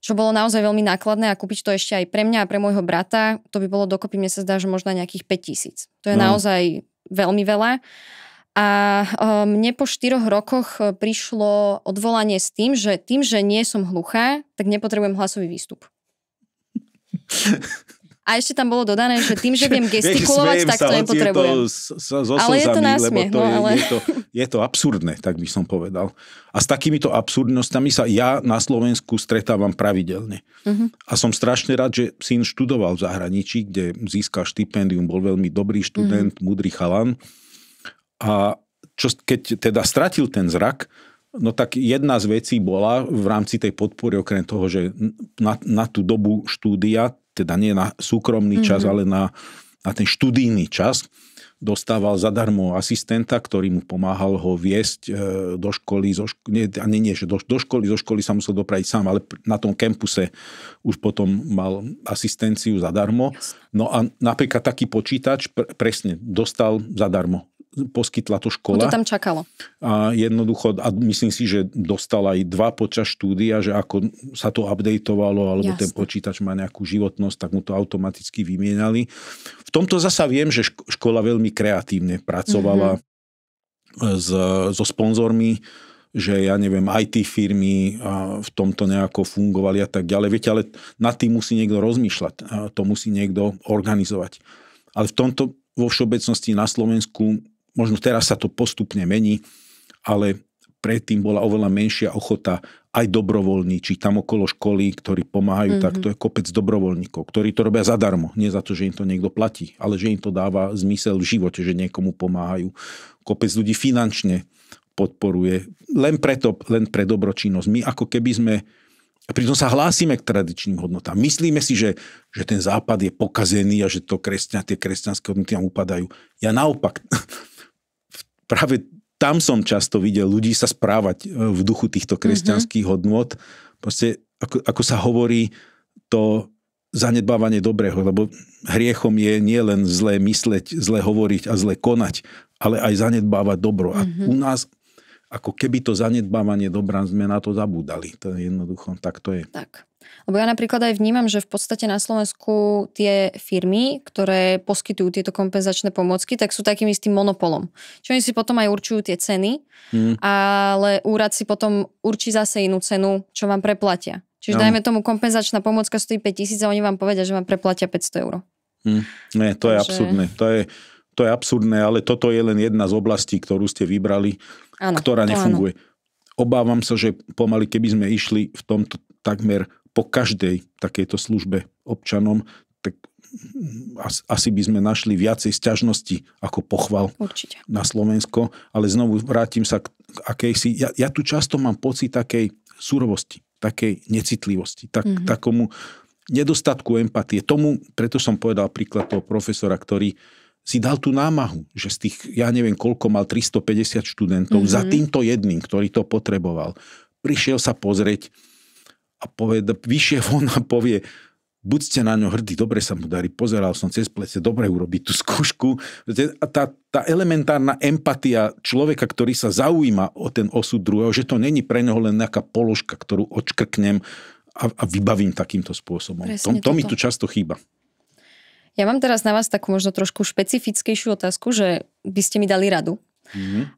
Čo bolo naozaj veľmi nákladné a kúpiť to ešte aj pre mňa a pre môjho brata, to by bolo dokopy, mne sa zdá, že možno nejakých 5 000. To je naozaj veľmi veľa. A mne po 4 rokoch prišlo odvolanie s tým, že nie som hluchá, tak nepotrebujem hlasový výstup. A ešte tam bolo dodané, že tým, že viem gestikulovať, tak to nepotrebujem. Ale je to násmiech. Je to absurdné, tak by som povedal. A s takýmito absurdnostami sa ja na Slovensku stretávam pravidelne. A som strašne rád, že syn študoval v zahraničí, kde získal štipendium, bol veľmi dobrý študent, múdry chalan. A keď teda stratil ten zrak, no tak jedna z vecí bola v rámci tej podpory, okrem toho, že na tú dobu štúdia, teda nie na súkromný čas, ale na ten študijný čas, dostával zadarmo asistenta, ktorý mu pomáhal ho viesť do školy. Do školy sa musel dopraviť sám, ale na tom kampuse už potom mal asistenciu zadarmo. No a napríklad taký počítač presne dostal zadarmo. Poskytla to škola. To tam čakalo. A jednoducho, a myslím si, že dostal aj 2 počas štúdia, že ako sa to updateovalo, alebo ten počítač má nejakú životnosť, tak mu to automaticky vymienali. V tomto zasa viem, že škola veľmi kreatívne pracovala so sponzormi, že ja neviem, IT firmy v tomto nejako fungovali a tak ďalej. Viete, ale nad tým musí niekto rozmýšľať. To musí niekto organizovať. Ale v tomto vo všeobecnosti na Slovensku možno teraz sa to postupne mení, ale predtým bola oveľa menšia ochota aj dobrovoľníčiť tam okolo školy, ktorí pomáhajú, tak to je kopec dobrovoľníkov, ktorí to robia zadarmo. Nie za to, že im to niekto platí, ale že im to dáva zmysel v živote, že niekomu pomáhajú. Kopec ľudí finančne podporuje. Len pre dobročinnosť. My ako keby sme, pritom sa hlásime k tradičným hodnotám. Myslíme si, že ten západ je pokazený a že tie kresťanské hodnoty tam upadajú. Ja naopak, práve tam som často videl ľudí sa správať v duchu týchto kresťanských hodnôt. Proste, ako sa hovorí, to zanedbávanie dobrého, lebo hriechom je nielen zlé mysleť, zlé hovoriť a zlé konať, ale aj zanedbávať dobro. A u nás ako keby to zanedbávanie dobra sme na to zabúdali. To je jednoducho, tak to je. Tak. Lebo ja napríklad aj vnímam, že v podstate na Slovensku tie firmy, ktoré poskytujú tieto kompenzačné pomôcky, tak sú takým istým monopolom. Čo oni si potom aj určujú tie ceny, ale úrad si potom určí zase inú cenu, čo vám preplatia. Čiže dajme tomu kompenzačná pomôcka stojí 5 000 a oni vám povedia, že vám preplatia 500 eur. Nie, to je absurdné. To je absurdné, ale toto je len jedna z oblastí, ktorú ste vybrali, ktorá nefunguje. Obávam sa, že pomaly, keby sme išli v tomto takmer po každej takejto službe občanom, tak asi by sme našli viacej sťažností ako pochval. Určite. Na Slovensko. Ale znovu vrátim sa k akejsi... Ja tu často mám pocit takej surovosti, takej necitlivosti, takomu nedostatku empatie. Preto som povedal príklad toho profesora, ktorý si dal tú námahu, že z tých, ja neviem koľko mal, 350 študentov, za týmto jedným, ktorý to potreboval. Prišiel sa pozrieť a vyšiel von a povie, buďte na ňo hrdí, dobre sa mu darí, pozeral som cez plece, dobre urobiť tú skúšku. Tá elementárna empatia človeka, ktorý sa zaujíma o ten osud druhého, že to není pre neho len nejaká položka, ktorú odškrknem a vybavím takýmto spôsobom. To mi tu často chýba. Ja mám teraz na vás takú možno trošku špecifickejšiu otázku, že by ste mi dali radu.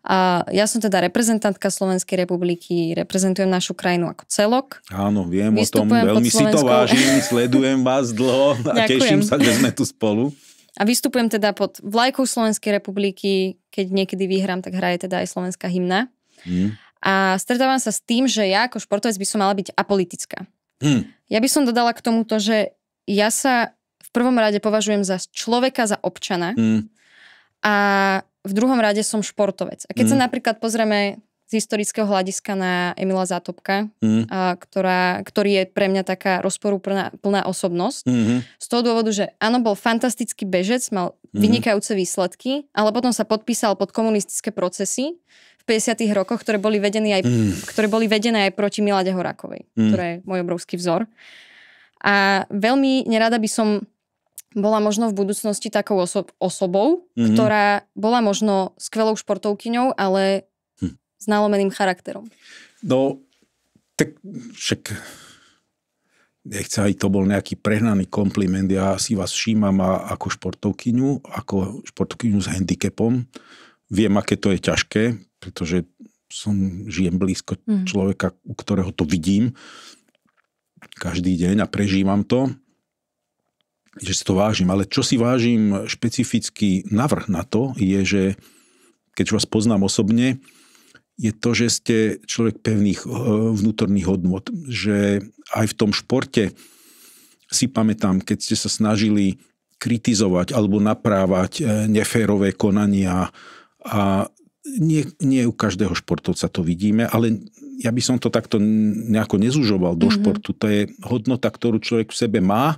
A ja som teda reprezentantka Slovenskej republiky, reprezentujem našu krajinu ako celok. Áno, viem o tom, veľmi si to vážim, sledujem vás dlho a teším sa, že sme tu spolu. A vystupujem teda pod vlajkou Slovenskej republiky, keď niekedy vyhrám, tak hraje teda aj slovenská hymna. A stretávam sa s tým, že ja ako športovec by som mala byť apolitická. Ja by som dodala k tomuto, že ja sa v prvom rade považujem za človeka, za občana a v druhom rade som športovec. A keď sa napríklad pozrieme z historického hľadiska na Emila Zátopka, ktorý je pre mňa taká rozporúplná osobnosť, z toho dôvodu, že áno, bol fantastický bežec, mal vynikajúce výsledky, ale potom sa podpísal pod komunistické procesy v 50. rokoch, ktoré boli vedené aj proti Milade Horákovej, ktorá je môj obrovský vzor. A veľmi nerada by som bola možno v budúcnosti takou osobou, ktorá bola možno skvelou športovkyňou, ale s nalomeným charakterom. No, tak však nechce aj to bol nejaký prehnaný kompliment. Ja si vás všímam ako športovkyňu s handicapom. Viem, aké to je ťažké, pretože žijem blízko človeka, u ktorého to vidím každý deň a prežívam to. Že si to vážim, ale čo si vážim špecifický navrh na to je, že keď vás poznám osobne, je to, že ste človek pevných vnútorných hodnôt, že aj v tom športe si pamätám, keď ste sa snažili kritizovať alebo naprávať neférové konania a nie u každého športovca to vidíme, ale ja by som to takto nejako nezužoval do športu. To je hodnota, ktorú človek v sebe má,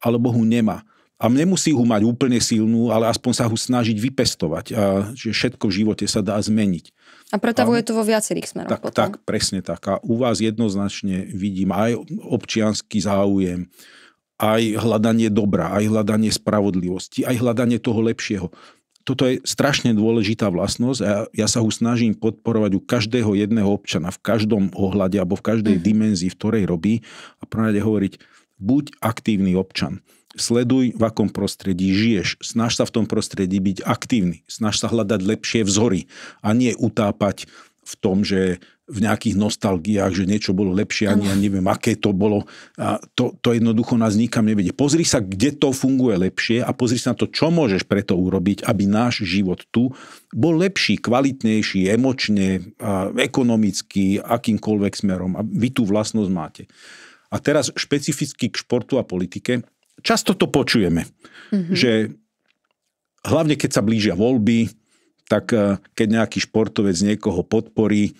alebo ho nemá. A nemusí ho mať úplne silnú, ale aspoň sa ho snažiť vypestovať. A že všetko v živote sa dá zmeniť. A pretavuje to vo viacerých smeroch. Tak, presne tak. A u vás jednoznačne vidím aj občiansky záujem, aj hľadanie dobra, aj hľadanie spravodlivosti, aj hľadanie toho lepšieho. Toto je strašne dôležitá vlastnosť a ja sa ho snažím podporovať u každého jedného občana v každom ohľade alebo v každej dimenzii, v ktorej robí. A prvé hovoriť, buď aktívny občan. Sleduj, v akom prostredí žiješ. Snaž sa v tom prostredí byť aktívny. Snaž sa hľadať lepšie vzory a nie utápať v tom, že v nejakých nostalgiách, že niečo bolo lepšie a ja neviem, aké to bolo. A to jednoducho nás nikam nevedie. Pozri sa, kde to funguje lepšie a pozri sa na to, čo môžeš preto urobiť, aby náš život tu bol lepší, kvalitnejší, emočne, ekonomicky, akýmkoľvek smerom. A vy tú vlastnosť máte. A teraz špecificky k športu a politike. Často to počujeme, že hlavne keď sa blížia voľby, tak keď nejaký športovec niekoho podporí,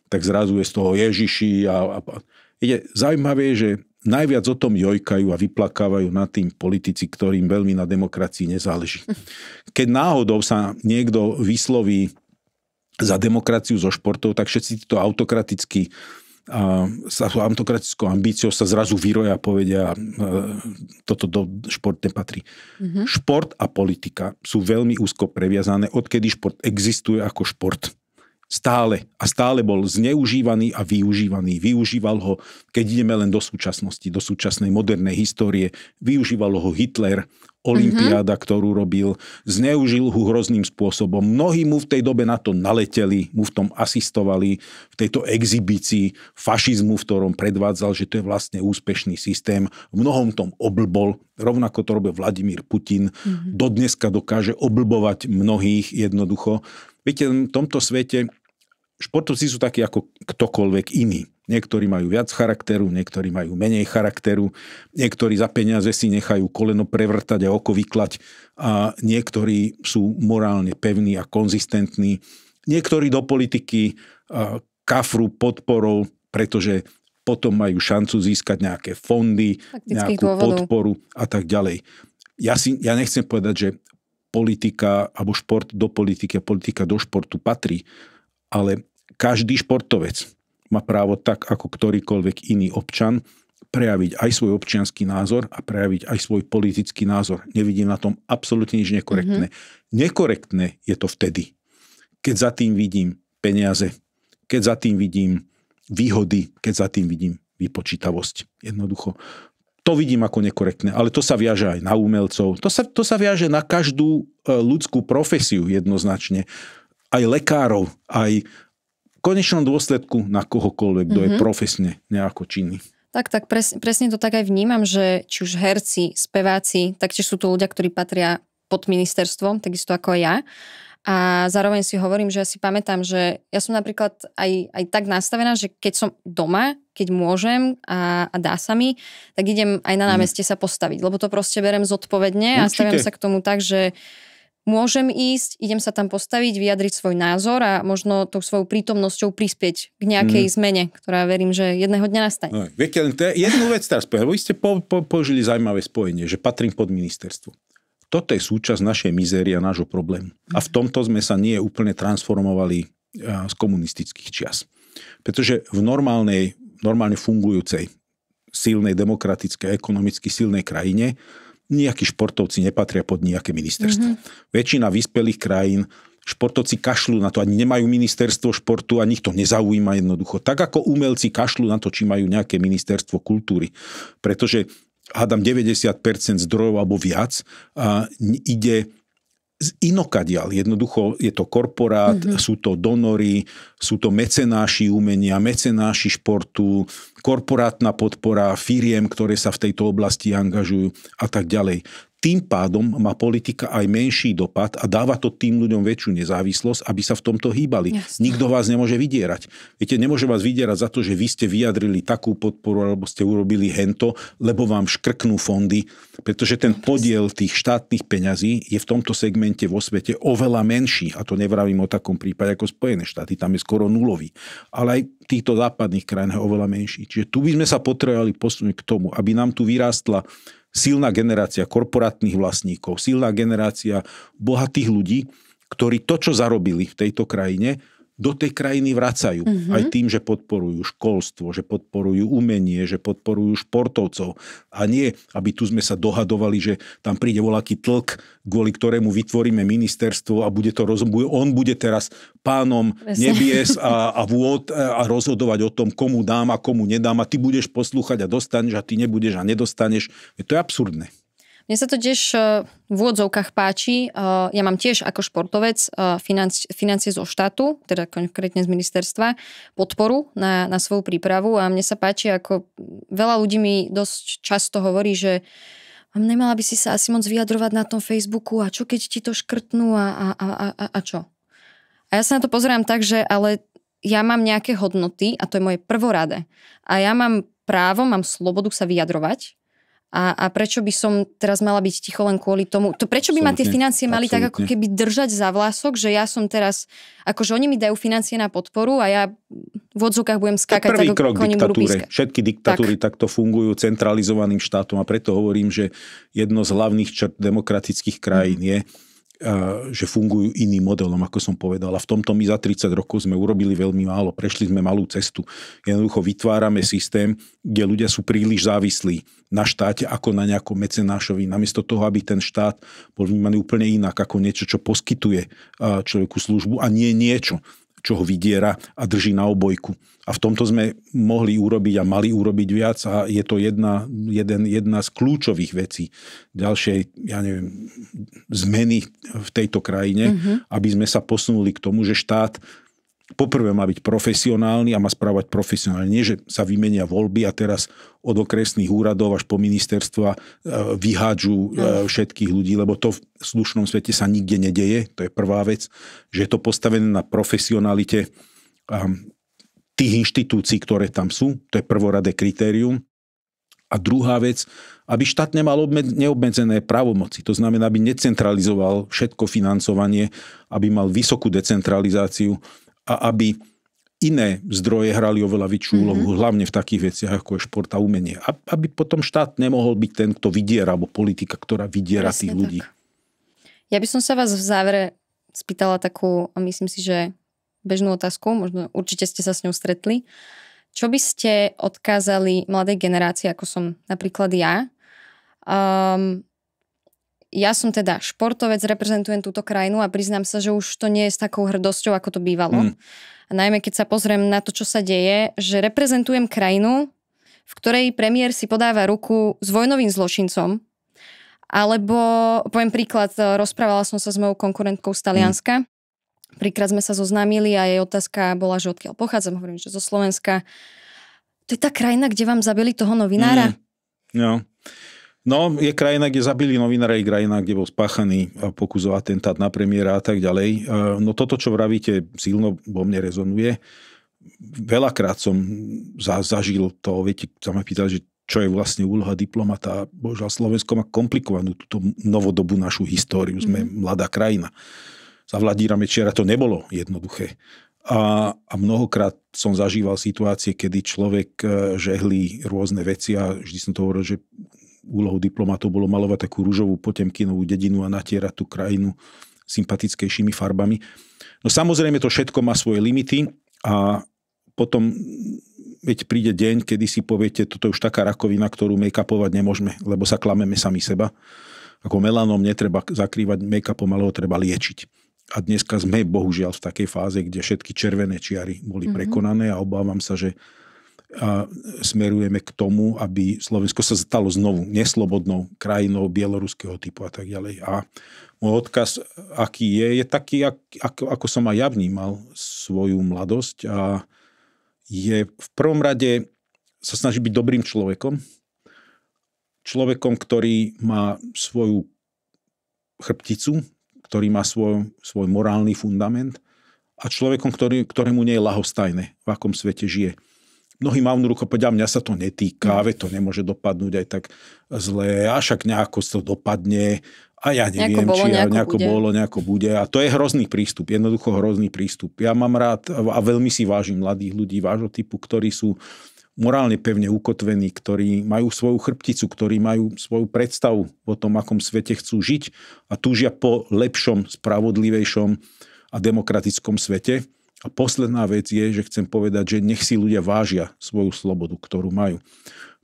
tak zrazu je z toho Ježiši. Zaujímavé je, že najviac o tom jojkajú a vyplakávajú nad tým politici, ktorým veľmi na demokracii nezáleží. Keď náhodou sa niekto vysloví za demokraciu zo športov, tak všetci to autokraticky sa autokratickou ambíciou sa zrazu vyroja a povedia, toto do šport nepatrí. Šport a politika sú veľmi úzko previazané, odkedy šport existuje ako šport. Stále bol zneužívaný a využívaný. Využíval ho, keď ideme len do súčasnosti, do súčasnej modernej histórie, využíval ho Hitler, olympiáda, ktorú robil, zneužil ho hrozným spôsobom. Mnohí mu v tej dobe na to naleteli, mu v tom asistovali, v tejto exhibícii fašizmu, v ktorom predvádzal, že to je vlastne úspešný systém. V mnohom tom oblbol, rovnako to robil Vladimír Putin. Dodneska dokáže oblbovať mnohých jednoducho. Viete, v tomto svete športovci sú takí ako ktokoľvek iný. Niektorí majú viac charakteru, niektorí majú menej charakteru, niektorí za peniaze si nechajú koleno prevrtať a oko vyklať a niektorí sú morálne pevní a konzistentní. Niektorí do politiky kafru podporou, pretože potom majú šancu získať nejaké fondy, nejakú podporu a tak ďalej. Ja nechcem povedať, že politika alebo šport do politiky a politika do športu patrí, ale každý športovec má právo tak, ako ktorýkoľvek iný občan, prejaviť aj svoj občiansky názor a prejaviť aj svoj politický názor. Nevidím na tom absolútne nič nekorektné. Nekorektné je to vtedy, keď za tým vidím peniaze, keď za tým vidím výhody, keď za tým vidím vypočítavosť. Jednoducho. To vidím ako nekorektné, ale to sa viaže aj na umelcov, to sa viaže na každú ľudskú profesiu jednoznačne. Aj lekárov, aj v konečnom dôsledku na kohokoľvek, kto je profesne nejako činný. Tak presne to tak aj vnímam, že či už herci, speváci, taktiež sú to ľudia, ktorí patria pod ministerstvom, takisto ako ja. A zároveň si hovorím, že ja si pamätám, že ja som napríklad aj tak nastavená, že keď som doma, keď môžem a dá sa mi, tak idem aj na námestie sa postaviť, lebo to proste berem zodpovedne a staviam sa k tomu tak, že môžem ísť, idem sa tam postaviť, vyjadriť svoj názor a možno tou svojou prítomnosťou prispieť k nejakej zmene, ktorá verím, že jedného dňa nastane. No, viete, len to je jednu vec teraz povedať, lebo vy ste použili zaujímavé spojenie, že patrím pod ministerstvo. Toto je súčasť našej mizérie a nášho problému. A v tomto sme sa nie úplne transformovali z komunistických čias. Pretože v normálne fungujúcej, silnej, demokratickej, ekonomicky silnej krajine nejakí športovci nepatria pod nejaké ministerstvo. Väčšina vyspelých krajín športovci kašľú na to, ani nemajú ministerstvo športu a nich to nezaujíma jednoducho. Tak ako umelci kašľú na to, či majú nejaké ministerstvo kultúry. Pretože hádam 90% zdrojov alebo viac ide z inokadiaľ. Jednoducho je to korporát, sú to donory, sú to mecenáši umenia, mecenáši športu, korporátna podpora firiem, ktoré sa v tejto oblasti angažujú a tak ďalej. Tým pádom má politika aj menší dopad a dáva to tým ľuďom väčšiu nezávislosť, aby sa v tomto hýbali. Jasne. Nikto vás nemôže vydierať. Viete, nemôže vás vydierať za to, že vy ste vyjadrili takú podporu alebo ste urobili hento, lebo vám škrknú fondy, pretože ten podiel tých štátnych peňazí je v tomto segmente vo svete oveľa menší. A to nevravím o takom prípade ako Spojené štáty, tam je skoro nulový. Ale aj v týchto západných krajinách je oveľa menší. Čiže tu by sme sa potrebovali posunúť k tomu, aby nám tu vyrástla silná generácia korporátnych vlastníkov, silná generácia bohatých ľudí, ktorí to, čo zarobili v tejto krajine, do tej krajiny vracajú. Aj tým, že podporujú školstvo, že podporujú umenie, že podporujú športovcov. A nie, aby tu sme sa dohadovali, že tam príde voľaký tlk, kvôli ktorému vytvoríme ministerstvo a bude to on bude teraz pánom nebies a vôd a rozhodovať o tom, komu dám a komu nedám a ty budeš poslúchať a dostaneš a ty nebudeš a nedostaneš. To je absurdné. Mne sa to tiež v úvodzovkách páči. Ja mám tiež ako športovec financie zo štátu, teda konkrétne z ministerstva, podporu na svoju prípravu a mne sa páči, ako veľa ľudí mi dosť často hovorí, že nemala by si sa asi moc vyjadrovať na tom Facebooku a čo keď ti to škrtnú a čo? A ja sa na to pozerám tak, že ale ja mám nejaké hodnoty a to je moje prvoradé. A ja mám právo, mám slobodu sa vyjadrovať. A prečo by som teraz mala byť ticho len kvôli tomu? Prečo by ma tie financie mali tak ako keby držať za vlások, že ja som teraz, akože oni mi dajú financie na podporu a ja v odzvukách budem skákať tak, ako oni budú pískať. Všetky diktatúry takto fungujú centralizovaným štátom a preto hovorím, že jedno z hlavných črt demokratických krajín je, že fungujú iným modelom, ako som povedal. A v tomto my za 30 rokov sme urobili veľmi málo. Prešli sme malú cestu. Jednoducho vytvárame systém, kde ľudia sú príliš závislí na štáte ako na nejakom mecenášovi. Namiesto toho, aby ten štát bol vnímaný úplne inak, ako niečo, čo poskytuje človeku službu a nie niečo, čo ho vydiera a drží na obojku. A v tomto sme mohli urobiť a mali urobiť viac a je to jedna z kľúčových vecí ďalšej, zmeny v tejto krajine, aby sme sa posunuli k tomu, že štát poprvé má byť profesionálny a má správať profesionálne. Nie, že sa vymenia voľby a teraz od okresných úradov až po ministerstva vyhádžu všetkých ľudí, lebo to v slušnom svete sa nikde nedeje. To je prvá vec, že je to postavené na profesionalite tých inštitúcií, ktoré tam sú. To je prvoradé kritérium. A druhá vec, aby štát nemal neobmedzené právomoci. To znamená, aby necentralizoval všetko financovanie, aby mal vysokú decentralizáciu a aby iné zdroje hrali oveľa väčšiu úlohu, hlavne v takých veciach, ako je šport a umenie. Aby potom štát nemohol byť ten, kto vydiera, alebo politika, ktorá vydiera tých ľudí. Ja by som sa vás v závere spýtala takú, a myslím si, že bežnú otázku, možno určite ste sa s ňou stretli. čo by ste odkázali mladej generácii, ako som napríklad ja? Ja som teda športovec, reprezentujem túto krajinu a priznám sa, že už to nie je s takou hrdosťou, ako to bývalo. A najmä keď sa pozriem na to, čo sa deje, že reprezentujem krajinu, v ktorej premiér si podáva ruku s vojnovým zločincom. Alebo, poviem príklad, rozprávala som sa s mojou konkurentkou z Talianska. Príklad sme sa zoznámili a jej otázka bola, že odkiaľ pochádzam, hovorím, že zo Slovenska. To je tá krajina, kde vám zabili toho novinára? No, je krajina, kde zabili novinára, je krajina, kde bol spáchaný pokus o atentát na premiéra a tak ďalej. No toto, čo vravíte, silno vo mne rezonuje. Veľakrát som zažil to, viete, sa ma pýtali, že čo je vlastne úloha diplomata. Bohužiaľ, Slovensko má komplikovanú túto novodobú našu históriu. Sme mladá krajina. Za Vladimíra Mečiara to nebolo jednoduché. A mnohokrát som zažíval situácie, kedy človek žehlí rôzne veci a vždy som to hovoril, že úlohou diplomatov bolo malovať takú ružovú Potemkinovú dedinu a natierať tú krajinu sympatickejšími farbami. No samozrejme to všetko má svoje limity a potom príde deň, kedy si poviete, toto je už taká rakovina, ktorú make-upovať nemôžeme, lebo sa klameme sami seba. Ako melanom netreba zakrývať make-upom, ale ho treba liečiť. A dneska sme bohužiaľ v takej fáze, kde všetky červené čiary boli prekonané a obávam sa, že smerujeme k tomu, aby Slovensko sa stalo znovu neslobodnou krajinou bieloruského typu a tak ďalej. A môj odkaz, aký je taký, ako som aj ja vnímal svoju mladosť a je v prvom rade sa snaží byť dobrým človekom. Človekom, ktorý má svoju chrbticu, ktorý má svoj morálny fundament a človekom, ktorému nie je ľahostajné, v akom svete žije. Mnohí mávnu ruku povedia, mňa sa to netýka, to nemôže dopadnúť aj tak zle, a však nejako to dopadne a ja neviem, nejako bude. A to je hrozný prístup, jednoducho hrozný prístup. Ja mám rád a veľmi si vážim mladých ľudí vášho typu, ktorí sú morálne pevne ukotvení, ktorí majú svoju chrbticu, ktorí majú svoju predstavu o tom, akom svete chcú žiť a túžia po lepšom, spravodlivejšom a demokratickom svete. A posledná vec je, že chcem povedať, že nech si ľudia vážia svoju slobodu, ktorú majú.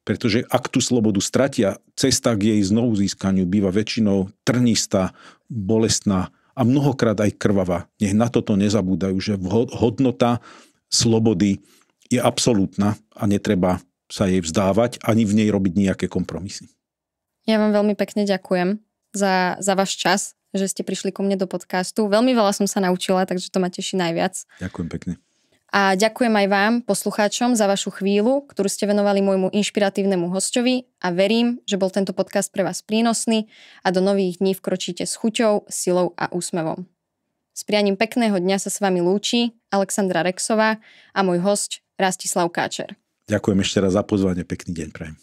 Pretože ak tú slobodu stratia, cesta k jej znovu získaniu býva väčšinou trnistá, bolestná a mnohokrát aj krvavá. Nech na toto nezabúdajú, že hodnota slobody je absolútna a netreba sa jej vzdávať ani v nej robiť nejaké kompromisy. Ja vám veľmi pekne ďakujem za váš čas, že ste prišli ku mne do podcastu. Veľmi veľa som sa naučila, takže to ma teší najviac. Ďakujem pekne. A ďakujem aj vám, poslucháčom, za vašu chvíľu, ktorú ste venovali môjmu inšpiratívnemu hosťovi a verím, že bol tento podcast pre vás prínosný a do nových dní vkročíte s chuťou, silou a úsmevom. S prianím pekného dňa sa s vami lúči Alexandra Rexová a môj hosť Rastislav Káčer. Ďakujem ešte raz za pozvanie, pekný deň prajem.